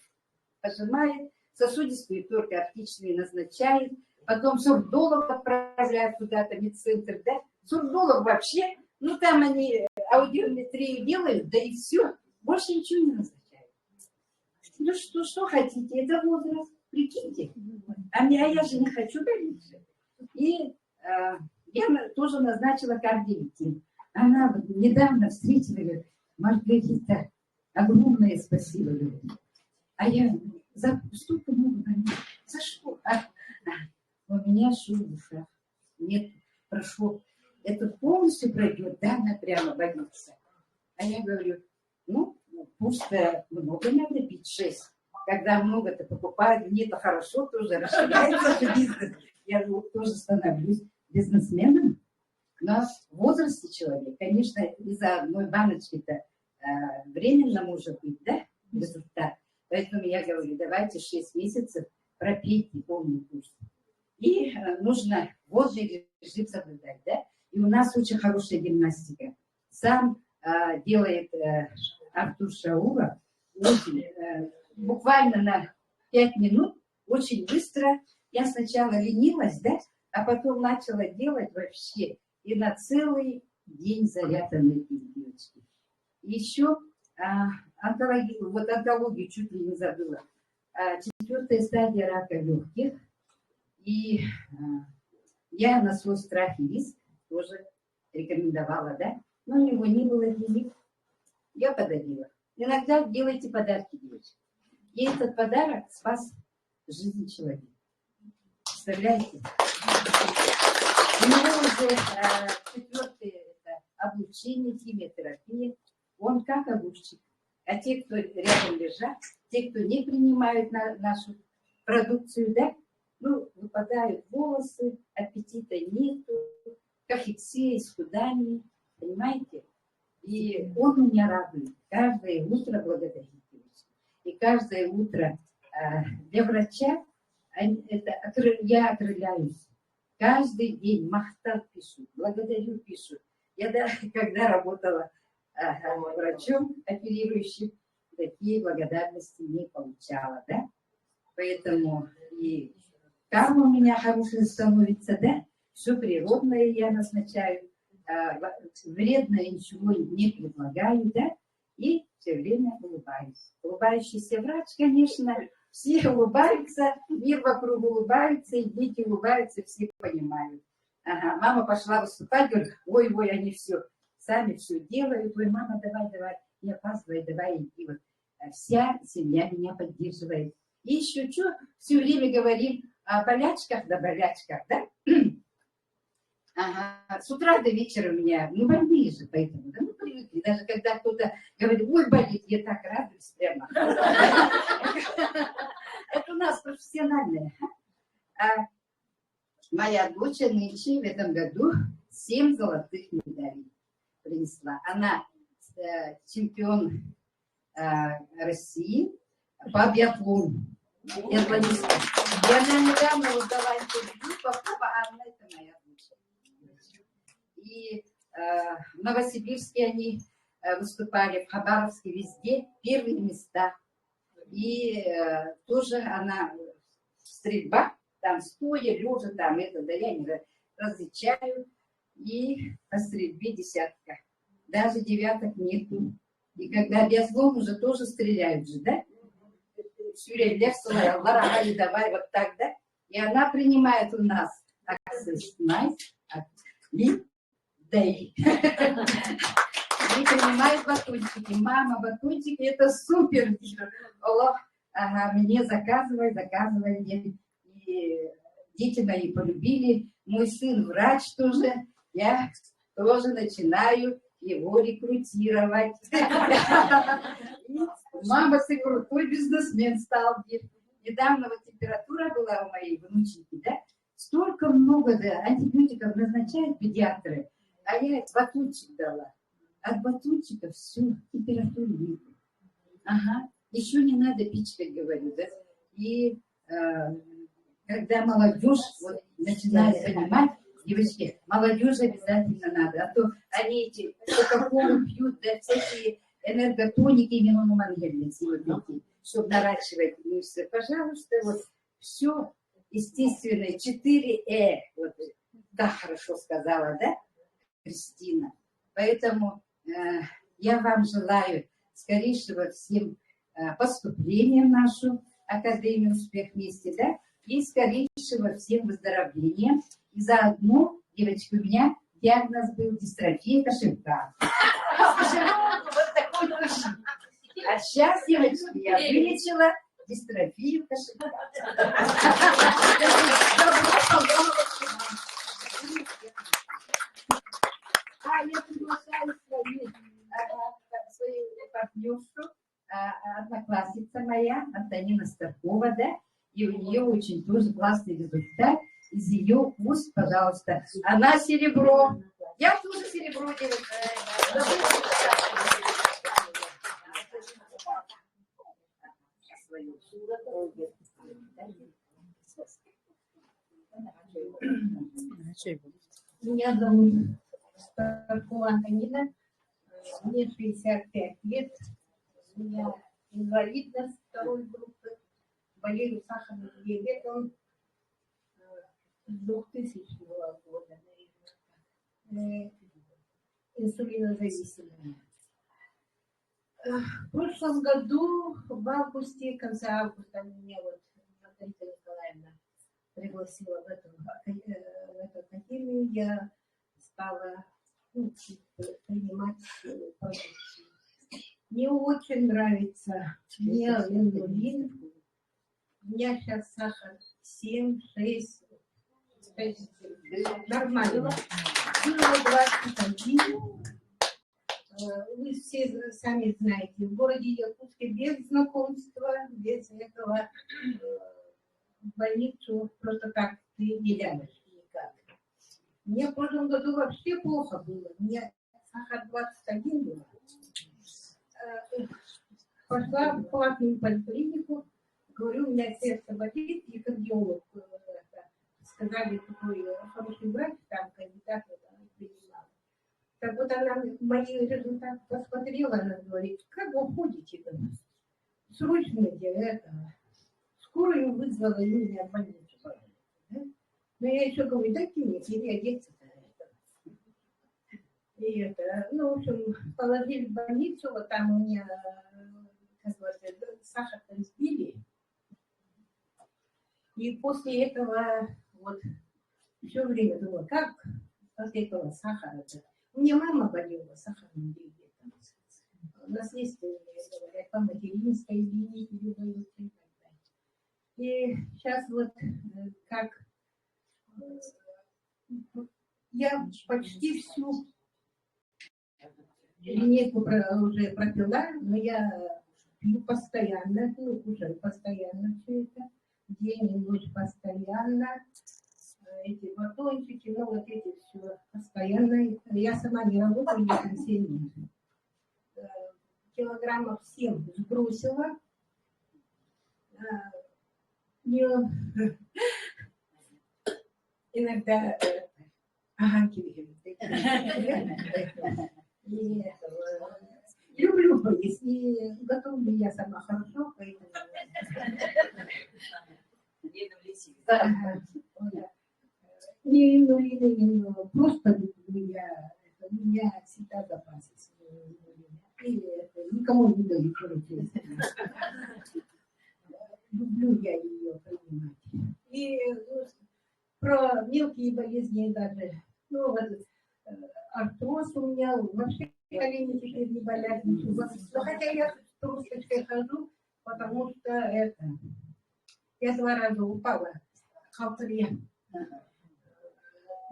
пожимает, сосудистые только оптичные назначает, потом сурдолог отправляют куда-то, медцентр, да? Сурдолог вообще, ну там они аудиометрию делают, да и все, больше ничего не назначают. Ну что хотите, это возраст, прикиньте. А я же не хочу дальше. И я тоже назначила кардиолитин. Она вот недавно встретила, говорит, Маргарита, огромное спасибо, говорит. А я за столько много, за что? У меня шум в ушах. Нет, прошло. Это полностью пройдет, да, она прямо боится. А я говорю, ну, пусть много надо пить, 6. Когда много-то покупают, мне-то хорошо, тоже расширяется бизнес. Я тоже становлюсь бизнесменом. Но в возрасте человек, конечно, из-за одной баночки-то временно может быть, да, результат. Поэтому я говорю, давайте 6 месяцев пропейте полный курс. И нужно водный режим соблюдать, да. И у нас очень хорошая гимнастика. Сам делает Артур Шауров, буквально на 5 минут, очень быстро. Я сначала ленилась, да, а потом начала делать вообще. И на целый день заряд энергии, девочки. Еще онкологию, вот онкологию чуть ли не забыла. 4-я стадия рака легких. И я на свой страх и риск тоже рекомендовала, да? Но у него не было денег. Я подарила. Иногда делайте подарки, девочки. И этот подарок спас жизнь человека. Представляете? У него уже 4-е облучение, химиотерапия. Он как огурчик. А те, кто рядом лежат, те, кто не принимают нашу продукцию, да, ну, выпадают волосы, аппетита нету, кахексия, исхудание, понимаете? И он меня радует. Каждое утро благодарит. И каждое утро для врача я окрыляюсь. Каждый день махтат пишу, благодарю пишу. Я даже, когда работала врачом оперирующим, такие благодарности не получала, да? Поэтому и карма у меня хорошая становится, да? Все природное я назначаю, вредное ничего не предлагаю, да? И все время улыбаюсь. Улыбающийся врач, конечно, все улыбаются, мир вокруг улыбается, и дети улыбаются, все понимают. Ага, мама пошла выступать, говорит, ой, они все, сами все делают, ой, мама, давай, не опаздывай, давай, иди. Вот. Вся семья меня поддерживает. И еще что, все время говорим о болячках, да, да? Ага. С утра до вечера у меня, ну, больные же, поэтому, да, ну, привыкли. Даже когда кто-то говорит, ой, болит, я так радуюсь прямо. Это у нас профессиональное. А моя дочь нынче в этом году 7 золотых медалей принесла. Она чемпион России по биатлону. Биатлонистка. И она недавно вот дала интервью, папа, Анна, это моя дочь. И в Новосибирске они выступали, в Хабаровске, везде первые места. И тоже она стрельба, там стоя, лежа, там это, да я не различаю. И по стрельбе 10. Даже 9 нету. И когда биатлон уже тоже стреляют же, да? Давай вот так, да? И она принимает у нас access nice, и принимает батончики. Мама, батончики, это супер. Ага, мне заказывай. И дети мои полюбили. Мой сын врач тоже. Я тоже начинаю его рекрутировать. Мама, ты крутой бизнесмен стал. Недавно вот температура была у моей внученьки, да? Столько много, да, антибиотиков назначают педиатры, а я батончик дала. От батончика всю температуру нет. Ага, еще не надо пить, как говорю, да? И когда молодежь вот, начинает понимать, девочки, молодежь обязательно надо, а то они эти кока-колу пьют, да, всякие энерготоники, чтобы наращивать мышцы. Пожалуйста, вот все естественное, 4 вот, да, хорошо сказала, да, Кристина? Поэтому я вам желаю скорейшего всем поступления в нашу Академию «Успех вместе», да, и скорейшего всем выздоровления. И заодно, девочки, у меня диагноз был дистрофия кошелька. Вот такой души. А сейчас, девочки, я вылечила дистрофию кошелька. Я приглашаю свою партнершу, одноклассница моя, Антонина Старкова, да, и у нее очень тоже классный результат. Из ее уст, пожалуйста. Она серебро. Я тоже серебро, девочка. Меня зовут Старкова Антонина, мне 65 лет, у меня инвалидность 2 группы, болею сахарным диабетом с 2000 года, инсулинозависимая. В прошлом году, в августе, в конце августа, меня вот Маргарита Николаевна пригласила в эту академию, я стала принимать продукцию. Мне очень нравится неолендулин. У меня сейчас сахар 7, 6, нормально. Было 21. Вы все сами знаете, в городе Якутске без знакомства, без этого в больницу просто так ты не лягешь никак. Мне в прошлом году вообще плохо было. У меня сахар 21 был. Пошла в платную поликлинику, говорю, у меня сердце болит, и кардиолог сказали, такой хороший врач, там кандидат принимал. Так вот она мои результаты посмотрела, она говорит, как вы ходите до нас? Срочно это. Скорую вызвала, и меня в больницу повезли. Да? Но я еще говорю, дайте мне переодеться-то. И это, ну, в общем, положили в больницу, вот там у меня, как говорится, сахар-то сбили. И после этого, вот, все время думала, как после этого сахара-то. У меня мама болела сахарным диабетом. Наследственные, говорят, по материнской линии передаются и так далее. И сейчас вот как я почти всю линейку уже пропила, но я пью постоянно, ну, кушаю постоянно все это. День и ночь постоянно. Эти батончики, ну, вот эти все постоянно. Я сама не работаю, я пенсионер. Килограммов 7 сбросила. Иногда люблю поесть, и готовлю я сама хорошо, поэтому... Не, просто люблю я, у меня всегда запасы. И никому не даю, короче. Люблю я ее принимать. И про мелкие болезни даже, ну вот, артроз у меня, вообще колени теперь не болят, ничего. Но хотя я с тросточкой хожу, потому что это, я 2 раза упала в халтуре.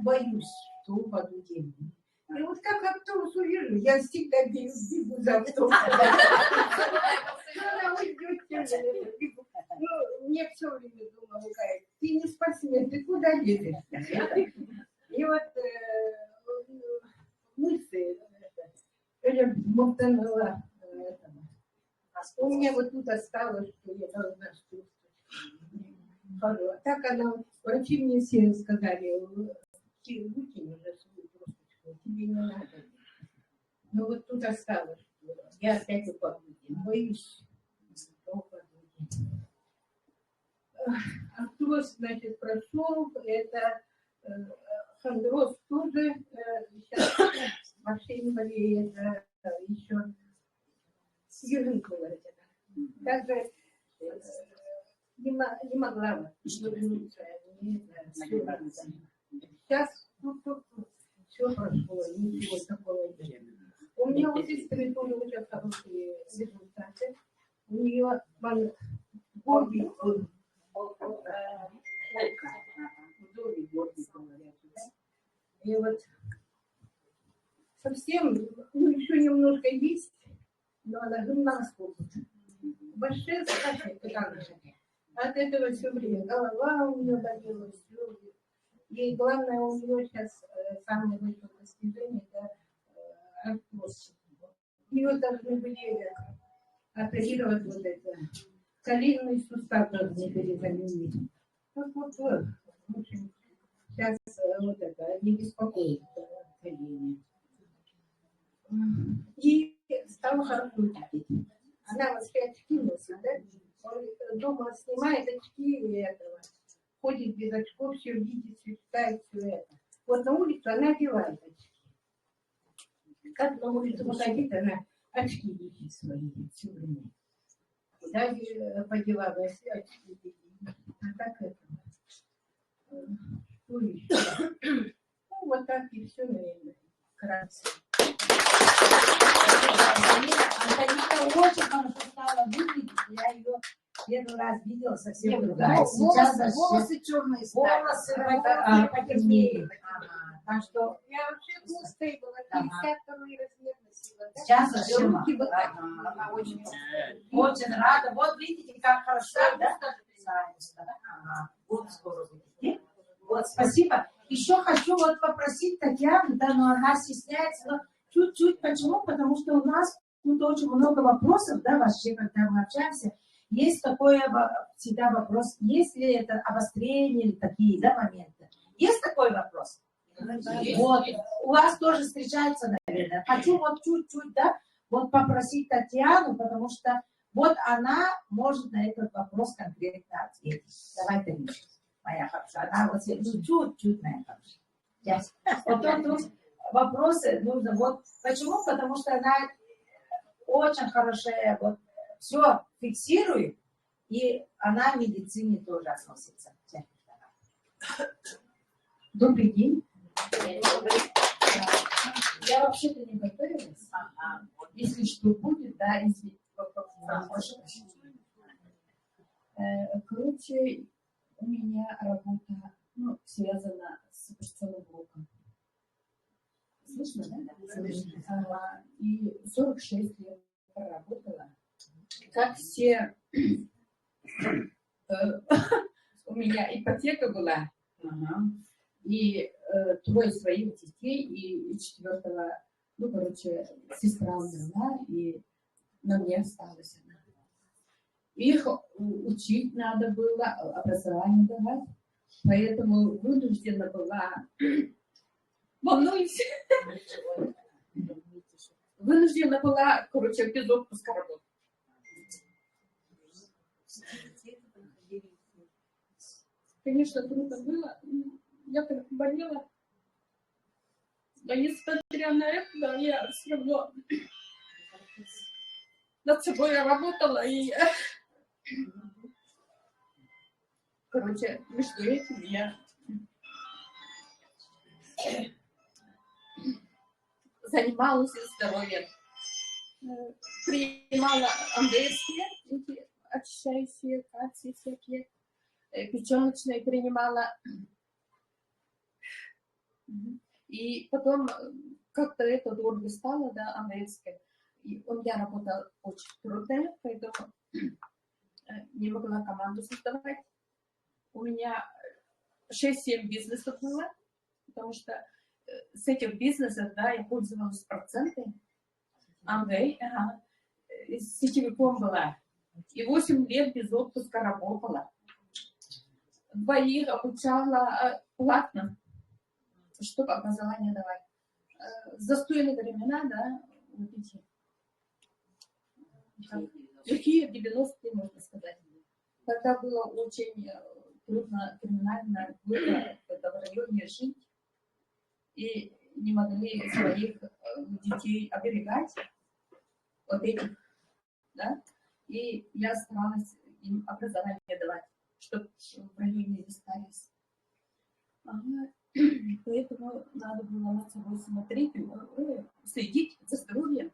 Боюсь, что упаду деньги. И вот как автобус увижу, я всегда бегу за автобусом. Она уйдет, бегу. Ну, мне все время думала, ты не спортсмен, ты куда лезешь? И вот мышцы, мотанула. У меня вот тут осталось, что я должна чувствовать. Так она, врачи мне все сказали, выкинь уже свою тросточку, тебе не надо. Но вот тут осталось, я опять упаду, боюсь, что упаду. Артроз, значит, прошел, это хондроз тоже, сейчас вообще не болеет, еще ежинку, даже не могла вернуться. Сейчас все прошло, ничего такого нет. У меня у сестры тоже очень хорошие результаты. У нее горбик был. И вот совсем, ну, еще немножко есть, но она гимнастку. Большие скачки, от этого все время голова у нее болела, все. И главное, у нее сейчас самое большое достижение – это артроз. У нее должны были оперировать вот это. Коленный сустав должны были заменить. Вот, в общем, сейчас вот это не беспокоит колени. И стало хорошо видеть. Она вообще очки носит, да? Он дома снимает очки и этого. Ходит без очков, все видит, все читает, все это. Вот на улицу она одевает очки. Как на улицу выходит, она очки видит свои все время. Куда подевалась очки видит. А как это? Что еще? Ну, вот так и все, наверное. Красиво. Антонина очень хорошо стала выглядеть. Я ее первый раз видела совсем другая. Сейчас волосы черные стали. волосы потемнели. Так что Я вообще толстая была, 52-й размер носила. Да? сейчас совсем Руки вот так. она очень рада. Вот видите, как хорошо, да? Вот скоро будете. Вот, спасибо. Еще хочу вот попросить Татьяну, да, но она стесняется, но чуть-чуть. Почему? Потому что у нас тут очень много вопросов, да, вообще, когда мы общаемся. Есть такой всегда вопрос, есть ли это обострение или такие, да, моменты. Есть такой вопрос? Вот, у вас тоже встречается, наверное. Хочу вот чуть-чуть, да, вот попросить Татьяну, потому что вот она может на этот вопрос конкретно ответить. Давай, Танюша, моя хорошая. Она вот чуть-чуть, моя хорошая. Вот тут вопросы нужно, вот, почему? Потому что она очень хорошая, вот, все фиксирует, и она в медицине тоже относится. Добрый день. Я вообще-то не готовилась. Если что будет, да, если короче, у меня работа, ну, связана с операционным блоком. Слышно, да? Слышно. И 46 лет проработала. как все, у меня ипотека была, и трое своих детей, и четвертого, ну, короче, сестра умерла, и на мне осталась она. Их учить надо было, образование давать, поэтому вынуждена была, волнуюсь, вынуждена была, короче, без отпуска работать. Конечно, трудно было. Я так болела. Но несмотря на это, я все равно над собой работала. И, короче, между этим я занималась здоровьем. Принимала английские, эти очищающие кальций всякие. Печеночные принимала. И потом как-то это дорого стало, да, английское. И у меня работа очень трудная, поэтому не могла команду создавать. У меня 6-7 бизнесов было, потому что с этих бизнесов, да, я пользовалась процентами. Англия, сетевиком была. И 8 лет без отпуска работала. 2 обучала платно, чтобы образование давать. Застойные времена, да, вот эти, лихие 90-е, можно сказать. Тогда было очень трудно, криминально было в районе жить. И не могли своих детей оберегать от этих, да. И я старалась им образование давать, чтобы в районе не остались. Поэтому надо было над собой смотреть, следить за здоровьем.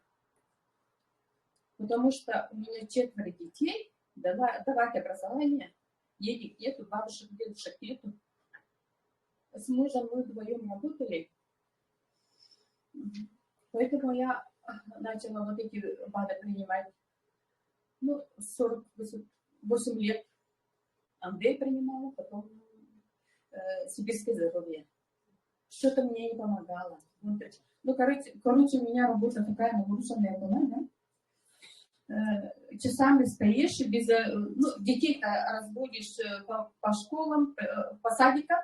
Потому что у меня 4 детей, давать образование, денег нету, бабушек, дедушек нету. С мужем мы вдвоем работали. Поэтому я начала вот эти БАДы принимать. Ну, 48 лет Андрей принимала, потом сибирское здоровье. Что-то мне не помогало. Ну, короче, у меня работа такая нагруженная была, да? Часами стоишь, без, ну, детей разбудишь по школам, по садикам,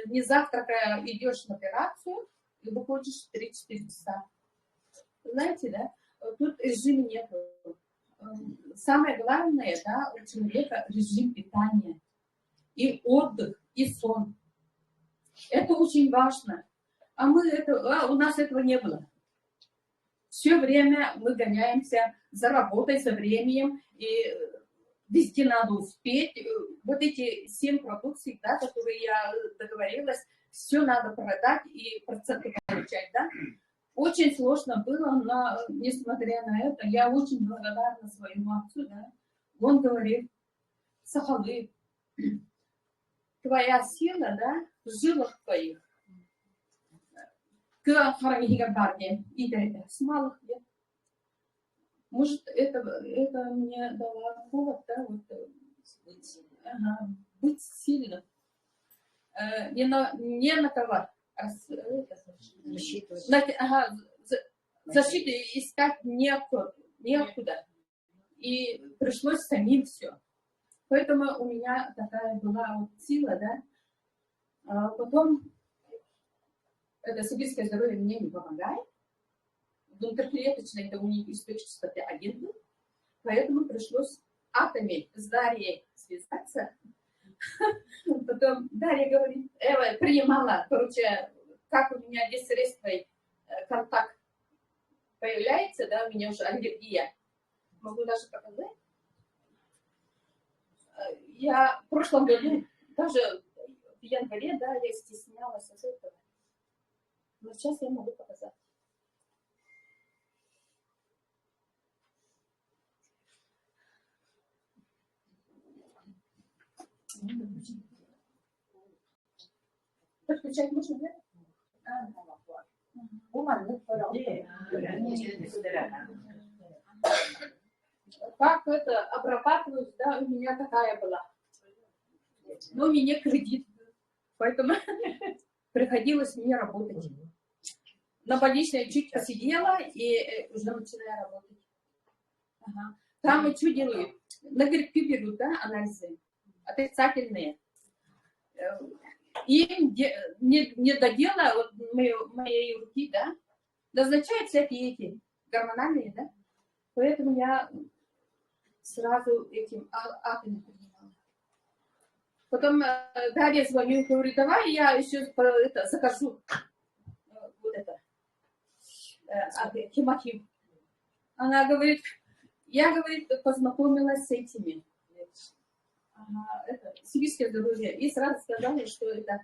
не завтракая идешь на операцию и выходишь в 3-4 часа. Знаете, да? Тут режима нет. Самое главное, да, у человека режим питания. И отдых, и сон. Это очень важно. А у нас этого не было. Все время мы гоняемся за работой, за временем, и везде надо успеть. Вот эти 7 продукций, да, которые я договорилась, все надо продать и проценты получать, да. Очень сложно было, но несмотря на это, я очень благодарна своему отцу, да. Он говорит: Сахалы, твоя сила, да, в жилах твоих. К харамихига барне, и с малых лет. Может, это мне дало повод, да, вот, быть сильным. Не на кого. Защиту искать некуда. И пришлось самим все. Поэтому у меня такая была вот сила, да. А потом это сибирское здоровье мне не помогает. Внутриклеточный это у них источник частоты 1 был. Поэтому пришлось атоме с Дарьей связаться. Потом Дарья говорит, Эва принимала, короче, как у меня здесь средства контакт появляется, да, у меня уже аллергия. Могу даже показать. Я в прошлом году, даже в январе, да, я стеснялась от этого. Но сейчас я могу показать. Подключать можно, да? как это обрабатывать, да, у меня такая была. Но у меня кредит, поэтому приходилось мне работать. На больничной чуть посидела и уже начинаю работать. Ага. Там и что делают? На грибки берут, да, анализы отрицательные. Им не до дела вот, моей руки, да, назначают всякие эти гормональные, да. Поэтому я сразу этим атомом принимала. Потом Дарья звоню, говорю, давай я еще это, закажу вот это, хемохим. Она говорит, я, говорит, познакомилась с этими, это, сибирское здоровье, и сразу сказали, что это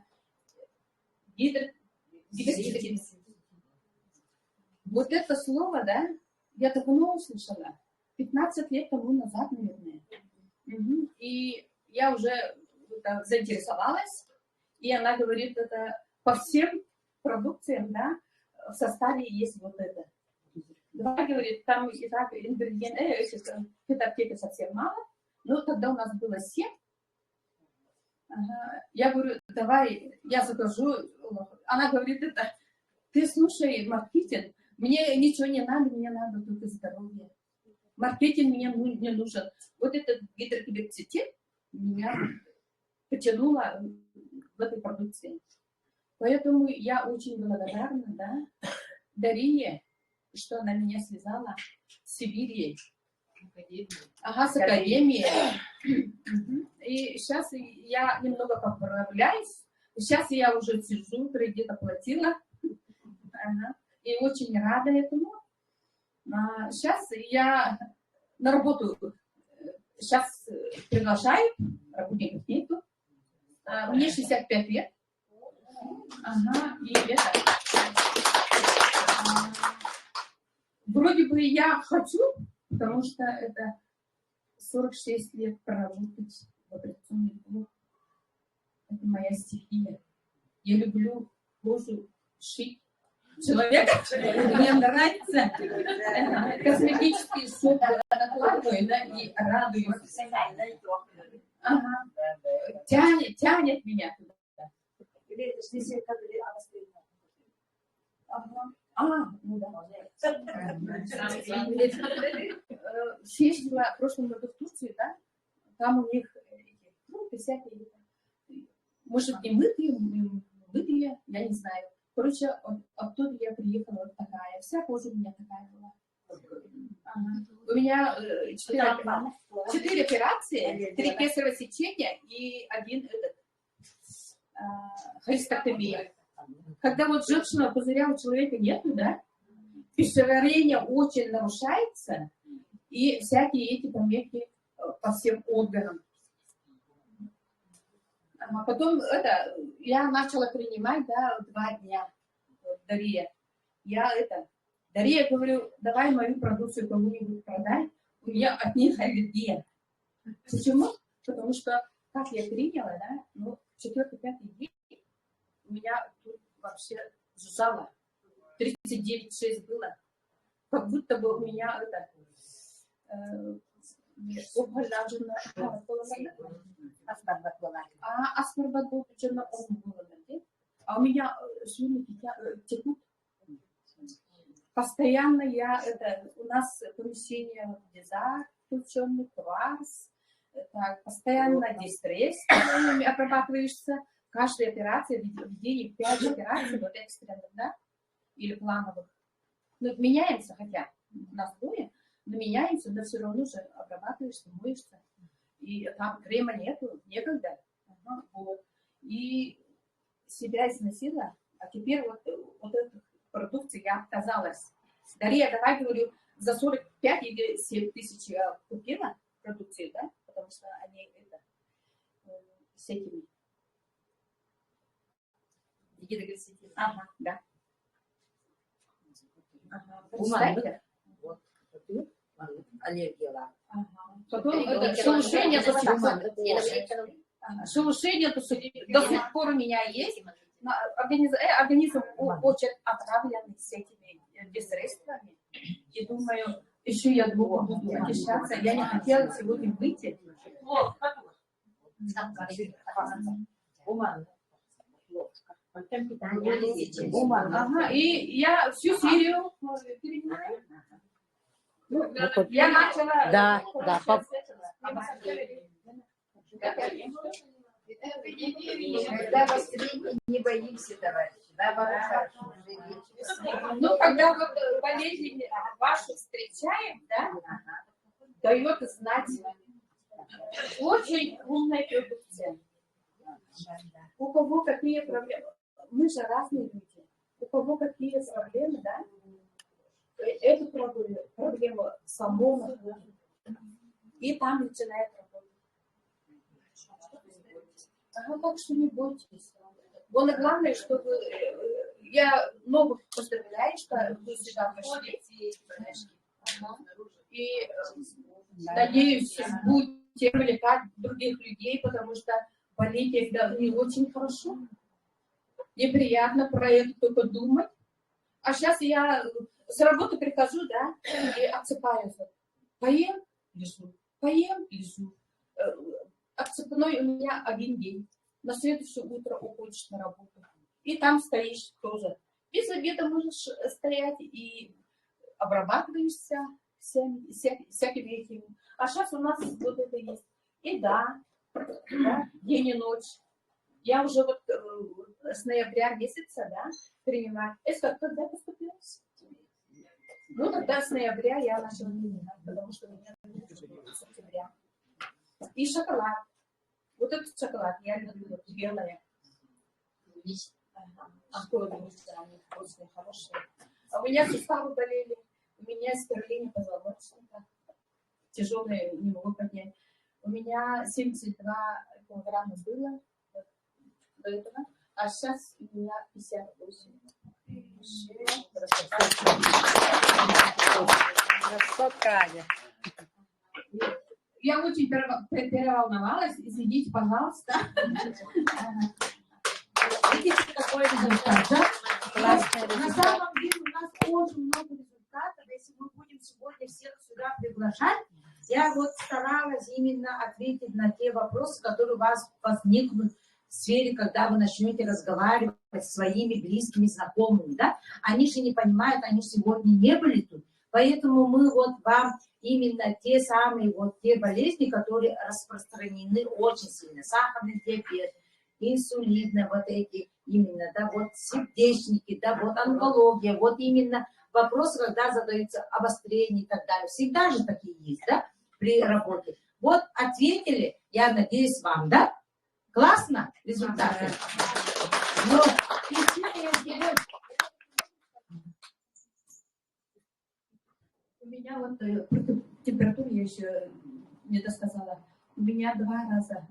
гидроцистит. Вот это слово, да, я давно услышала, 15 лет тому назад, наверное. Угу. И я уже это, заинтересовалась, и она говорит, это по всем продукциям, да, в составе есть вот это. Давай, говорит, там и так ингредиенты, фитоаптеки совсем мало, но тогда у нас было 7. Ага. Я говорю, давай, я закажу. Она говорит, это, ты слушай, маркетинг, мне ничего не надо, мне надо только здоровье. Маркетинг мне не нужен. Вот этот гидрокиберцитет меня потянуло в этой продукции. Поэтому я очень благодарна, да, Дарье, что она меня связала с Сибирью. Ага, с академией. И сейчас я немного поправляюсь. Сейчас я уже сижу, кредит оплатила. Ага. И очень рада этому. Сейчас я на работу. Сейчас приглашаю, работников нету. Мне 65 лет. Ага, и это. Вроде бы я хочу, потому что это 46 лет проработать в операционный блок. Это моя стихия. Я люблю кожу шить. Человек, мне нравится косметический суп, накладываю, да, и радуюсь. Ага. Тянет меня туда. Ага. Ну да. Съездила в прошлом году в Турцию, да? Там у них фрукты всякие. Может, не мытые, я не знаю. Короче, оттуда я приехала вот такая. Вся кожа у меня такая была. Ага. У меня 4 операции, 3 кесарево сечения и 1 холестеротомия. Когда вот желчного пузыря у человека нету, да, пищеварение очень нарушается, и всякие эти помехи по всем органам. А потом это, я начала принимать, да, 2 дня. Дарья. Дарья, говорю, давай мою продукцию кому-нибудь продай. У меня от них аллергия. Почему? Потому что, как я приняла, да, ну, 4-5 день у меня тут вообще сжало. 39,6 было. Как будто бы у меня это... Аспарбат был чернокожим голодом, а у меня слюни текут. Постоянно у нас помещение дезак, включенный кварц, постоянно дистресс, обрабатываешься. Каждая операция, в день 5 операций, вот экстренных, да, или плановых. Ну, меняемся, хотя у нас двое, но меняемся, но все равно же обрабатываешься, моешься. И там крема нету, некогда. Ага, вот. И себя износила, а теперь вот эту продукцию я отказалась. Дарья, давай, говорю, за 45 или 7 тысяч я купила продукцию, да, потому что они с этими. Ага, да. Ага, представьте. Вот, аллергия. Ага. Потом шелушение до сих пор у меня есть. Организм очень отравленный с этими средствами. И думаю, Еще я долго буду очищаться. Я не хотела сегодня выйти. Ага, и я всю серию перенимаю. Я начала... Да, да, Когда воспитание не боимся, товарищи. Да, Ну, когда вот болезнь вашу встречаем, да, дает знать. Очень умная продукция. У кого какие проблемы? Мы же разные люди. У кого какие проблемы, да? Эту проблему самому и там начинает работать. Ага, так что не бойтесь. Вот главное, чтобы я новых поздравляю, что вы сюда пошли. И надеюсь, будете привлекать других людей, потому что болеть это не очень хорошо. Неприятно про это только думать. А сейчас я с работы прихожу, да, и отсыпаюсь. Поем, лежу. Поем, лежу. Отсыпной у меня 1 день. На следующее утро уходишь на работу. И там стоишь тоже. Без обеда можешь стоять и обрабатываешься всякими этими. А сейчас у нас вот это есть. И да, день и ночь. Я уже вот с ноября месяца, да, принимаю. Это когда поступила? Ну, тогда с ноября я начала принимать, потому что у меня с октября. И шоколад. Вот этот шоколад я люблю, вот белое. Они вкусные, хорошие. А у меня суставы болели, у меня спираление позвоночника. Тяжелые не могу поднять. У меня 72 килограмма было до этого, а сейчас у меня 58. Я очень переволновалась, извините, пожалуйста. Видите, какой результат, да? На самом деле у нас очень много результатов. Если мы будем сегодня всех сюда приглашать, я вот старалась именно ответить на те вопросы, которые у вас возникнут в сфере, когда вы начнете разговаривать с своими близкими, знакомыми, да? Они же не понимают, они сегодня не были тут. Поэтому мы вот вам именно те самые вот те болезни, которые распространены очень сильно. Сахарный диабет, инсулинные вот эти именно, да, вот сердечники, да, вот онкология, вот именно вопросы, когда задаются обострения и так далее. Всегда же такие есть, да, при работе. Вот ответили, я надеюсь, вам, да? Классно результаты? Но у меня вот температуру я еще не досказала. У меня 2 раза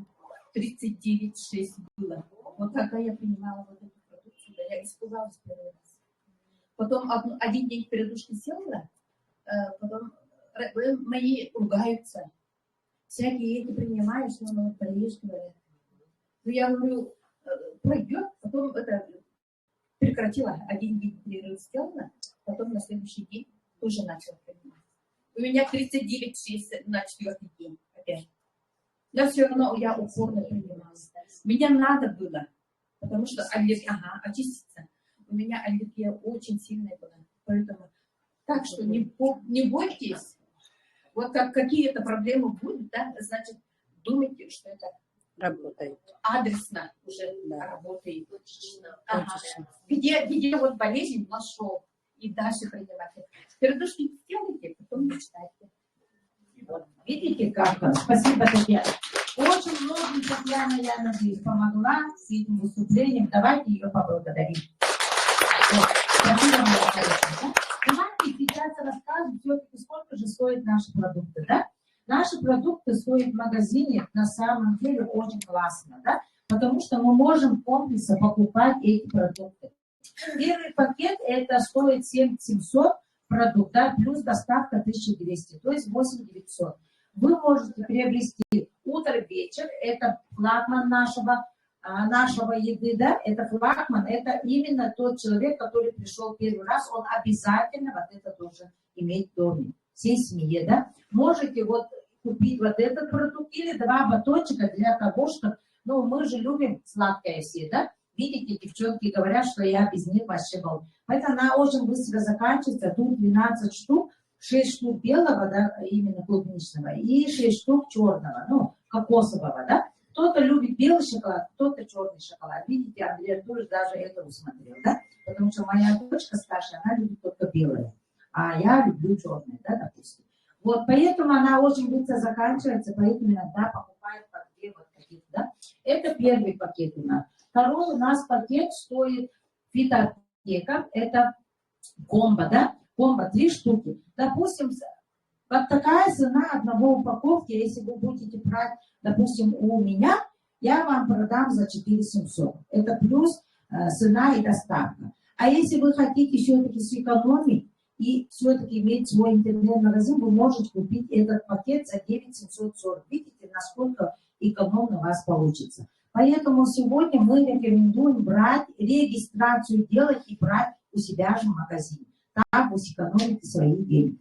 39,6 было. Вот когда я принимала вот эту продукцию, я испугалась первый раз. Потом 1 день перед душкой села, потом мои ругаются. Всякие эти принимаешь, но вот болеешь, говорят. Ну, я говорю, пройдет, потом это прекратила. 1 день перерыв сделала, потом на следующий день тоже начала принимать. У меня 39,6 на 4-й день опять. Но все равно я упорно принимала. Мне надо было, потому что аллергия, очиститься. У меня аллергия очень сильная была. Поэтому, так что не бойтесь. Вот как какие-то проблемы будут, да, значит, думайте, что это Работает. адресно уже работает. Где вот болезнь нашел и дальше принимать. Передушки сделайте, потом мечтайте. вот, видите, как? Спасибо, Татьяна. Очень многим Татьяна, я надеюсь, помогла с этим выступлением. Давайте ее поблагодарим. Вот. Спасибо, моя хорошая. Давайте сейчас расскажем все-таки, сколько же стоят наши продукты, да? Наши продукты стоят в магазине на самом деле очень классно, да? Потому что мы можем комплексно покупать эти продукты. Первый пакет это стоит 7700 продукт, да, плюс доставка 1200, то есть 8900. Вы можете приобрести утро-вечер, это флагман нашего еды, да, это флагман, это именно тот человек, который пришел первый раз, он обязательно вот это должен иметь в доме. всей семье, да. Можете вот купить вот этот продукт или 2 батончика для того, что, ну, мы же любим сладкое все, да. Видите, девчонки говорят, что я без них вообще был. Поэтому она очень быстро заканчивается. Тут 12 штук, 6 штук белого, да, именно клубничного, и 6 штук черного, ну, кокосового, да. Кто-то любит белый шоколад, кто-то черный шоколад. Видите, Андрей Артурович даже это усмотрел, да? Потому что моя дочка старшая, она любит только белое, а я люблю черное, да, допустим. Вот, поэтому она очень быстро заканчивается, поэтому иногда покупает по 2 вот таких, да. Это первый пакет у нас. Второй у нас пакет стоит фитоаптека, это комбо, да, комбо 3 штуки. Допустим, вот такая цена одного упаковки, если вы будете брать, допустим, у меня, я вам продам за 4700. Это плюс цена и доставка. А если вы хотите все-таки сэкономить и все-таки иметь свой интернет-магазин, вы можете купить этот пакет за 9740. Видите, насколько экономно у вас получится. Поэтому сегодня мы рекомендуем брать, регистрацию делать и брать у себя же в магазине. Так вы сэкономите свои деньги.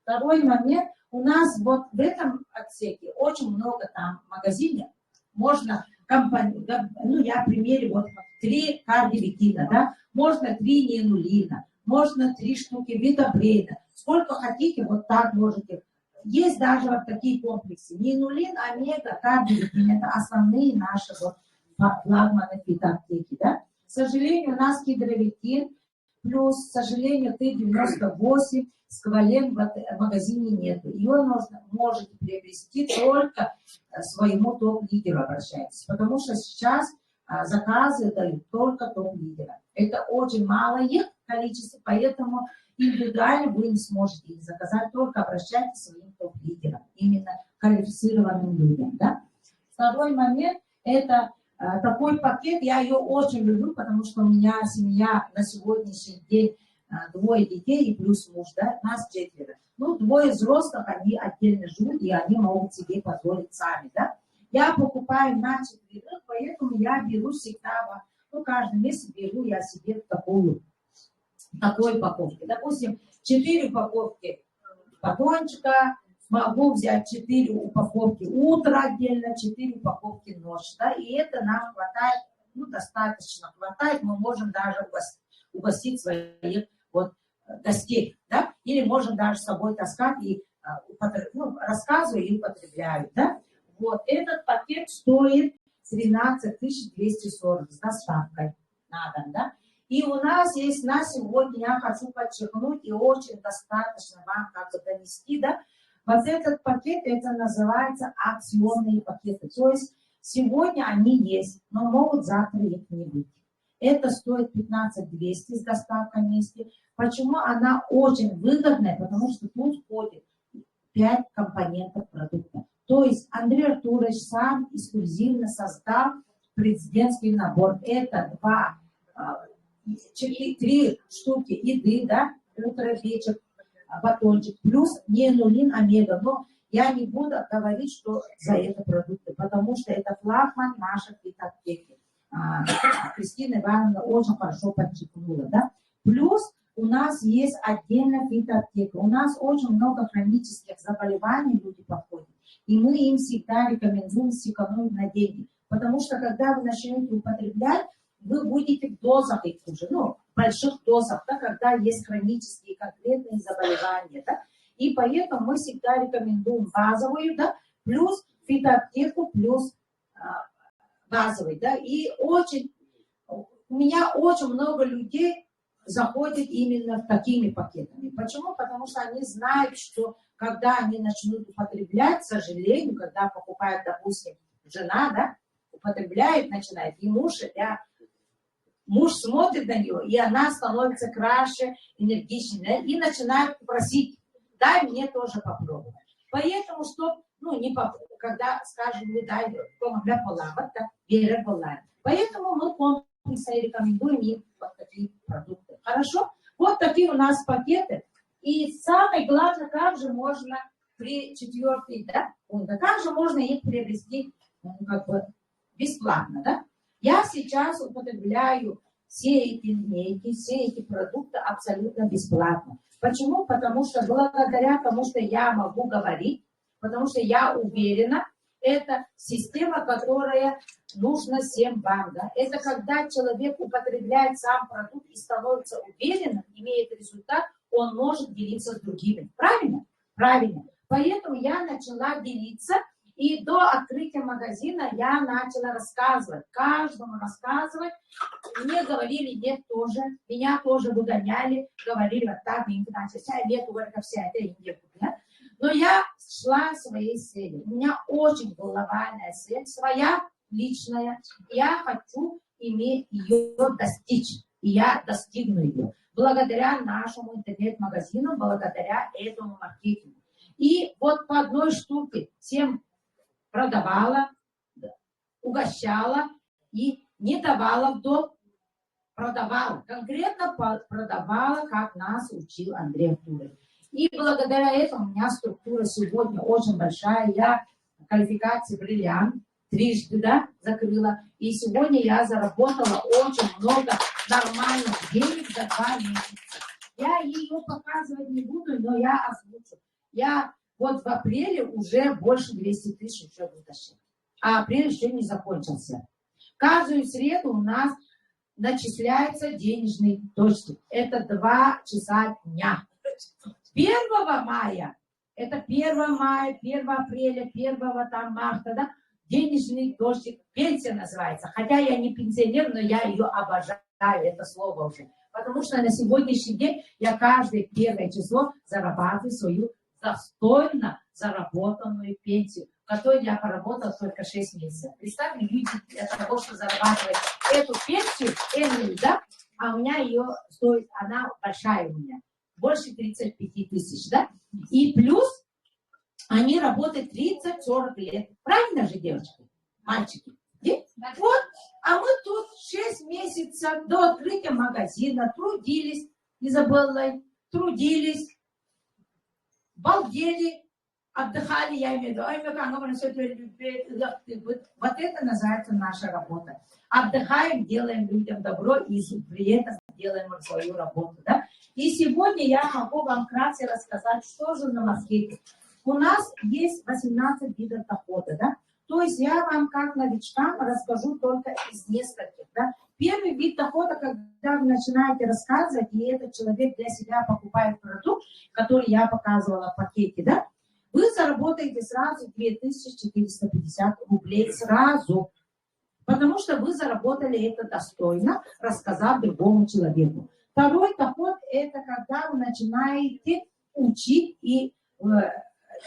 Второй момент. У нас вот в этом отсеке очень много там магазинов. Можно компанию, ну я в примере вот 3 кардиовитина, да, можно 3 ненулина, можно 3 штуки витабрейна. Сколько хотите, вот так можете. Есть даже вот такие комплексы. Ненулин, омега, кардиовитин, это основные наши вот флагманы фитоаптеки, да. К сожалению, у нас гидровитин, плюс, к сожалению, Т-98, сквален в магазине нету. Ее можете приобрести только своему топ-лидеру обращайтесь. Потому что сейчас заказы дают только топ-лидера. Это очень малое количество, поэтому индивидуально вы не сможете их заказать, только обращайтесь к своим топ-лидерам, именно квалифицированным людям. Да? Второй момент, это такой пакет, я ее очень люблю, потому что у меня семья на сегодняшний день 2 детей и плюс муж, да, нас 4. Ну, 2 взрослых, они отдельно живут, и они могут себе позволить сами, да. Я покупаю на 4, поэтому я беру всегда, ну, каждый месяц беру я себе такой упаковки. Допустим, 4 упаковки батончика, могу взять 4 упаковки утро отдельно, 4 упаковки ночь, да, и это нам хватает, ну, достаточно хватает, мы можем даже угостить своих вот гостей, да, или можем даже с собой таскать и ну, рассказываю и употребляю, да. Вот этот пакет стоит 13 240 с доставкой на дом, да. И у нас есть на сегодня, я хочу подчеркнуть, и очень достаточно вам как-то донести, да, вот этот пакет, это называется акционные пакеты, то есть сегодня они есть, но могут завтра их не быть. Это стоит 15 200 с доставкой вместе. Почему она очень выгодная? Потому что тут входит 5 компонентов продукта. То есть Андрей Артурович сам эксклюзивно создал президентский набор. Это 3 штуки еды, да, утро, вечер, батончик, плюс ненулин, омега. Но я не буду говорить, что за это продукты, потому что это флагман наших фитоаптеки. Кристина Ивановна очень хорошо подчеркнула, да. Плюс у нас есть отдельная фитоаптека. У нас очень много хронических заболеваний люди подходят. И мы им всегда рекомендуем сэкономить на деньги. Потому что когда вы начнете употреблять, вы будете в дозах их уже, ну, в больших дозах, да, когда есть хронические конкретные заболевания, да. И поэтому мы всегда рекомендуем базовую, да, плюс фитоаптеку, плюс базовый, да, и у меня очень много людей заходят именно такими пакетами. Почему? Потому что они знают, что когда они начнут употреблять, к сожалению, когда покупает, допустим, жена, да, употребляет, начинает, и муж смотрит на нее, и она становится краше, энергичнее, да, и начинает просить, дай мне тоже попробовать. Поэтому, что, ну, не попробовать, когда, скажем, мы дай, помогля полавать, да, вере полавать. Поэтому мы комплексно рекомендуем им вот такие продукты. Хорошо? Вот такие у нас пакеты. И самое главное, как же можно при 4-й, да, пункте, как же можно их приобрести, ну, как бы бесплатно, да? Я сейчас употребляю все эти линейки, все эти продукты абсолютно бесплатно. Почему? Потому что благодаря тому, что я могу говорить, потому что я уверена, это система, которая нужна всем вам. Да? Это когда человек употребляет сам продукт и становится уверенным, имеет результат, он может делиться с другими. Правильно? Правильно. Поэтому я начала делиться, и до открытия магазина я начала рассказывать, каждому рассказывать. Мне говорили, нет, тоже, меня тоже выгоняли, говорили, вот так, не иначе, вся лет, вся это Индия. Но я шла своей целью. У меня очень глобальная цель, своя, личная. Я хочу иметь ее достичь, и я достигну ее. Благодаря нашему интернет-магазину, благодаря этому маркетингу. И вот по одной штуке всем продавала, угощала и не давала в долг, продавала. Конкретно продавала, как нас учил Андрей Артурович. И благодаря этому у меня структура сегодня очень большая. Я квалификации бриллиант трижды, да, закрыла. И сегодня я заработала очень много нормальных денег за 2 месяца. Я ее показывать не буду, но я озвучу. Я вот в апреле уже больше 200 тысяч уже вытащила. А апрель еще не закончился. Каждую среду у нас начисляется денежный дождик. Это 2 часа дня. 1 мая, это 1 мая, 1 апреля, 1 там, марта, да, денежный дождик, пенсия называется. Хотя я не пенсионер, но я ее обожаю, это слово уже. Потому что на сегодняшний день я каждое 1 число зарабатываю свою достойно заработанную пенсию, которую я поработала только 6 месяцев. Представьте, люди для того, чтобы зарабатывать эту пенсию, да, а у меня ее стоит, она большая у меня. Больше 35 тысяч, да? И плюс они работают 30-40 лет. Правильно же, девочки? Мальчики? Вот, а мы тут 6 месяцев до открытия магазина трудились, Изабеллой, трудились, балдели, отдыхали, я имею в виду. Вот это называется наша работа. Отдыхаем, делаем людям добро и при этом делаем свою работу, да? И сегодня я могу вам вкратце рассказать, что же на маркетинге. У нас есть 18 видов дохода, да? То есть я вам как новичкам расскажу только из нескольких, да? Первый вид дохода, когда вы начинаете рассказывать, и этот человек для себя покупает продукт, который я показывала в пакете, да? Вы заработаете сразу 2450 рублей сразу. Потому что вы заработали это достойно, рассказав другому человеку. Второй доход – это когда вы начинаете учить и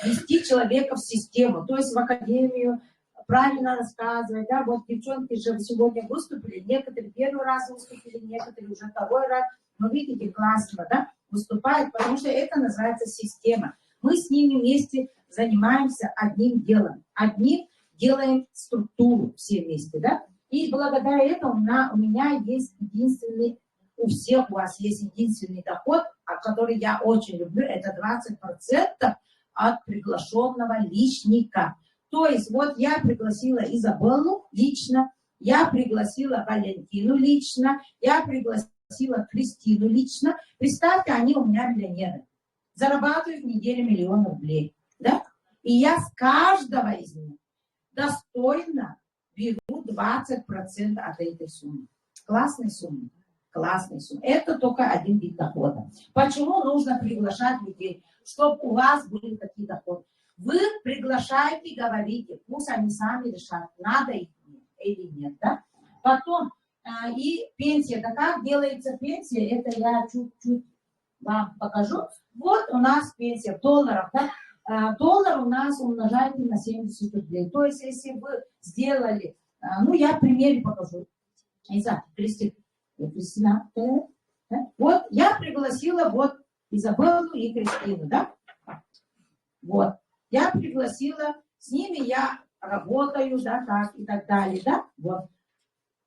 вести человека в систему, то есть в академию, правильно рассказывать. Да? Вот девчонки же сегодня выступили, некоторые 1 раз выступили, некоторые уже 2 раз. Но видите, классно, да, выступают, потому что это называется система. Мы с ними вместе занимаемся одним делом. Одним делаем структуру все вместе, да. И благодаря этому у меня есть единственный, у всех у вас есть единственный доход, который я очень люблю, это 20% от приглашенного личника. То есть вот я пригласила Изабеллу лично, я пригласила Валентину лично, я пригласила Кристину лично. Представьте, они у меня миллионеры. Зарабатывают в неделю 1 000 000 рублей. Да? И я с каждого из них достойно беру 20% от этой суммы. Классная сумма. Классная сумма. Это только один вид дохода. Почему нужно приглашать людей? Чтобы у вас были такие доходы. Вы приглашаете, говорите, пусть они сами решат, надо их или нет. Да? Потом, и пенсия. Да как делается пенсия? Это я чуть-чуть вам покажу. Вот у нас пенсия в долларах. Да? Доллар у нас умножаете на 70 рублей. То есть, если вы сделали, ну, я в примере покажу. Не знаю, Кристина. Вот, я пригласила вот Изабеллу и Кристину, да? Вот. Я пригласила, с ними я работаю, да, так и так далее, да? Вот.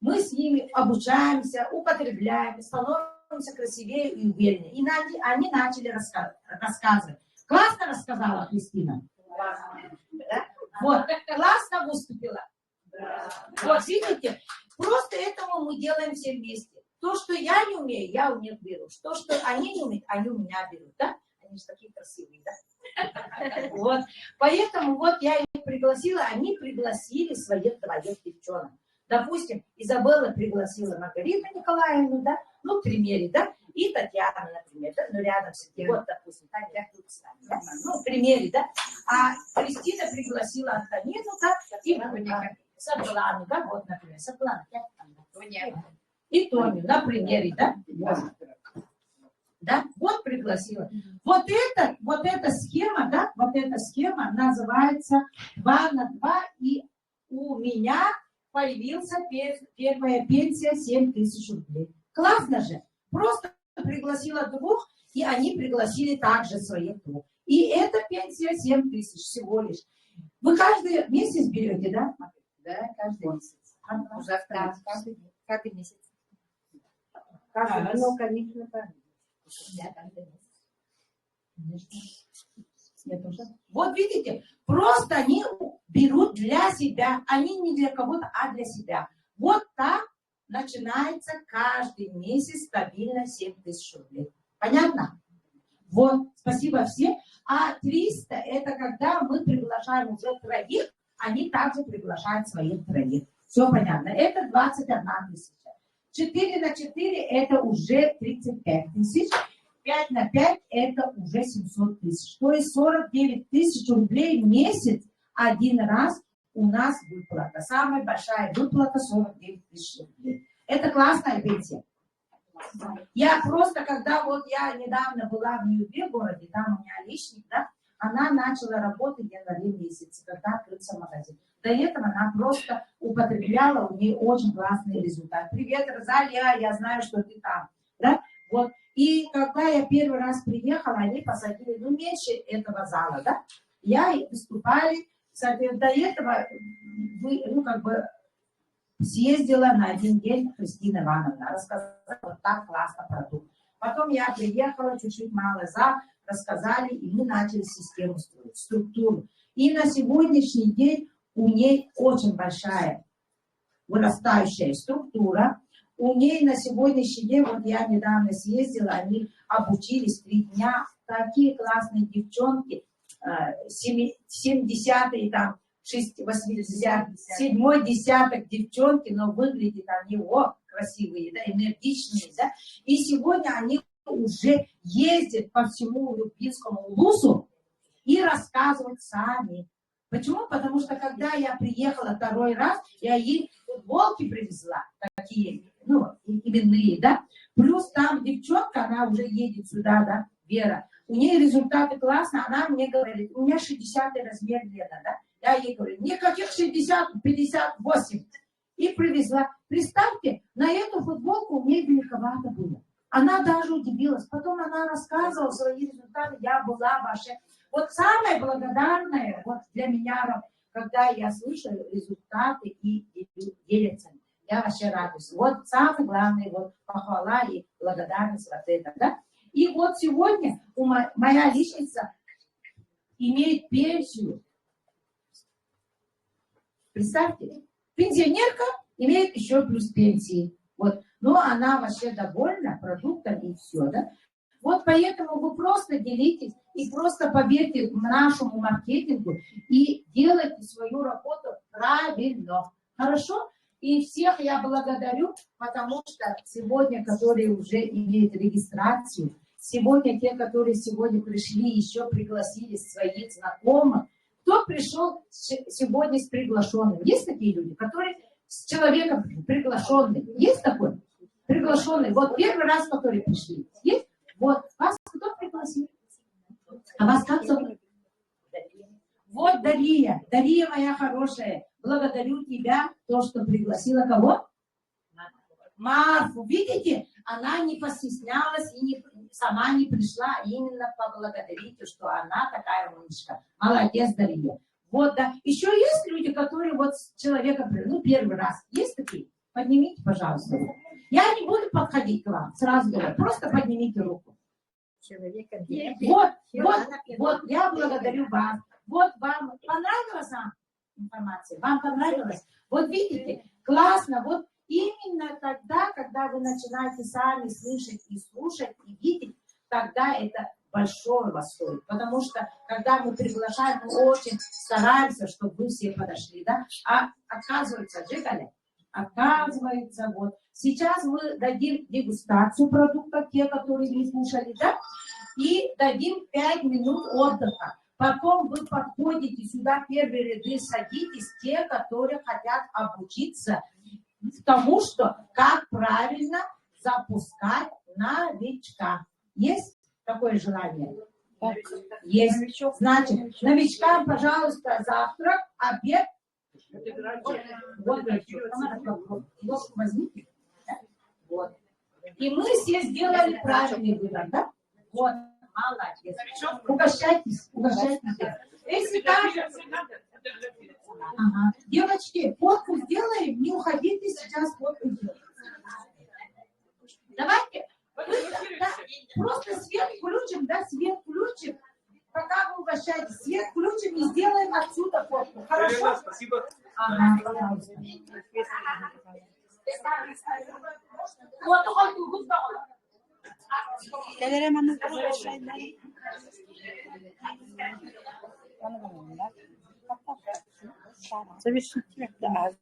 Мы с ними обучаемся, употребляем, становимся красивее и увереннее. И они начали рассказывать. Классно рассказала Кристина? Классно. Да? Вот, классно выступила. Да. Вот, видите, просто этому мы делаем все вместе. То, что я не умею, я у них беру. То, что они не умеют, они у меня берут, да? Они же такие красивые, да? Вот. Поэтому вот я их пригласила, они пригласили своих двоих девчонок. Допустим, Изабелла пригласила Маргариту Николаевну, да? Ну, к примеру, да? И Татьяна, например, да? Ну, рядом сидит. Вот, допустим, Татьяна тут с нами, да? Ну, к примеру, да? А Кристина пригласила Антонину, да? И Светлану, да? Вот, например, Светлана, и Тоню, на примере, да? Да? Вот пригласила. Вот эта схема, да? Вот эта схема называется 2 на 2, и у меня появился первая пенсия 7 тысяч рублей. Классно же. Просто пригласила 2, и они пригласили также своих 2. И эта пенсия 7 тысяч всего лишь. Вы каждый месяц берете, да? Да, каждый месяц. Уже каждый месяц. Ну, конечно, правильно. Вот видите, просто они берут для себя, они не для кого-то, а для себя. Вот так начинается каждый месяц стабильно 7 тысяч рублей. Понятно? Вот, спасибо всем. А 300 это когда мы приглашаем уже 3, они также приглашают своих 3. Все понятно. Это 21 тысяча. 4 на 4 это уже 35 тысяч. 5 на 5 это уже 700 тысяч. То есть 49 тысяч рублей в месяц один раз у нас выплата. Самая большая выплата 49 тысяч рублей. Это классная пенсия. Я просто, когда вот я недавно была в Нью-Йорке городе, там у меня личник, да, она начала работать в январе месяце, когда открылся магазин. До этого она просто употребляла, у нее очень классный результат. Привет, Розалия, я знаю, что ты там. Да? Вот. И когда я первый раз приехала, они посадили, ну, меньше этого зала, да. Я выступали, кстати, до этого, ну, как бы, съездила на 1 день Кристина Ивановна, рассказала, вот так классно продукт. Потом я приехала, чуть-чуть мало рассказали, и мы начали систему строить, структуру. И на сегодняшний день у ней очень большая вырастающая структура. У ней на сегодняшний день, вот я недавно съездила, они обучились 3 дня, такие классные девчонки, 70-е там, 80, 7-й десяток девчонки, но выглядят они красивые, да, энергичные, да. И сегодня они уже ездят по всему Люблинскому Лусу и рассказывают сами. Почему? Потому что когда я приехала 2-й раз, я ей футболки привезла, такие, ну, именные, да. Плюс там девчонка, она уже едет сюда, да, Вера. У нее результаты классные, она мне говорит, у меня 60-й размер Лена, да. Я ей говорю, никаких 60, 58. И привезла. Представьте, на эту футболку мне великовато было. Она даже удивилась. Потом она рассказывала свои результаты. Я была вообще... Вот самое благодарное вот для меня, когда я слышу результаты и делятся. Я вообще радуюсь. Вот самое главное, вот похвала и благодарность вот это, да. И вот сегодня моя личница имеет пенсию. Представьте, пенсионерка имеет еще плюс пенсии. Вот. Но она вообще довольна продуктом и все, да. Вот поэтому вы просто делитесь и просто поверьте нашему маркетингу и делайте свою работу правильно. Хорошо? И всех я благодарю, потому что сегодня, которые уже имеют регистрацию, сегодня те, которые сегодня пришли, еще пригласили своих знакомых. Кто пришел сегодня с приглашенным? Есть такие люди, которые с человеком приглашенным? Есть такой? Приглашенный. Вот первый раз, которые пришли. Есть? Вот. Вас кто пригласил? А вас как зовут? Вот Дарья. Дарья моя хорошая. Благодарю тебя, то, что пригласила кого? Марфу. Видите? Она не постеснялась и сама не пришла. Именно поблагодарите, что она такая умничка. Молодец, Дарья. Вот, да. Еще есть люди, которые вот с человеком, ну, первый раз. Есть такие? Поднимите, пожалуйста. Я не буду подходить к вам, сразу говорю. Просто поднимите руку. Вот, я благодарю вас. Вот вам понравилась информация? Вам понравилось? Вот видите, классно. Вот Именно тогда, когда вы начинаете сами слышать и слушать, и видеть, тогда это большой восторг. Потому что, когда мы приглашаем, мы очень стараемся, чтобы вы все подошли, да? А оказывается, Джекаля, оказывается, вот, сейчас мы дадим дегустацию продуктов, те, которые не слушали, да? И дадим 5 минут отдыха. Потом вы подходите сюда, первые ряды, садитесь, те, которые хотят обучиться тому, что как правильно запускать новичка. Есть такое желание? Есть. Значит, новичкам, пожалуйста, завтрак, обед. Вот, ложку возьмите. Вот. И мы все сделали правильный выбор, да? Вот, молодец. Угощайтесь, угощайтесь. Если даже... Ага. Девочки, фотку сделаем, не уходите, сейчас фотку сделаем. Давайте, просто свет включим, да, свет включим. Пока вы угощаетесь, свет включим и сделаем отсюда фотку. Хорошо? Спасибо. Ага, пожалуйста. Совершенно.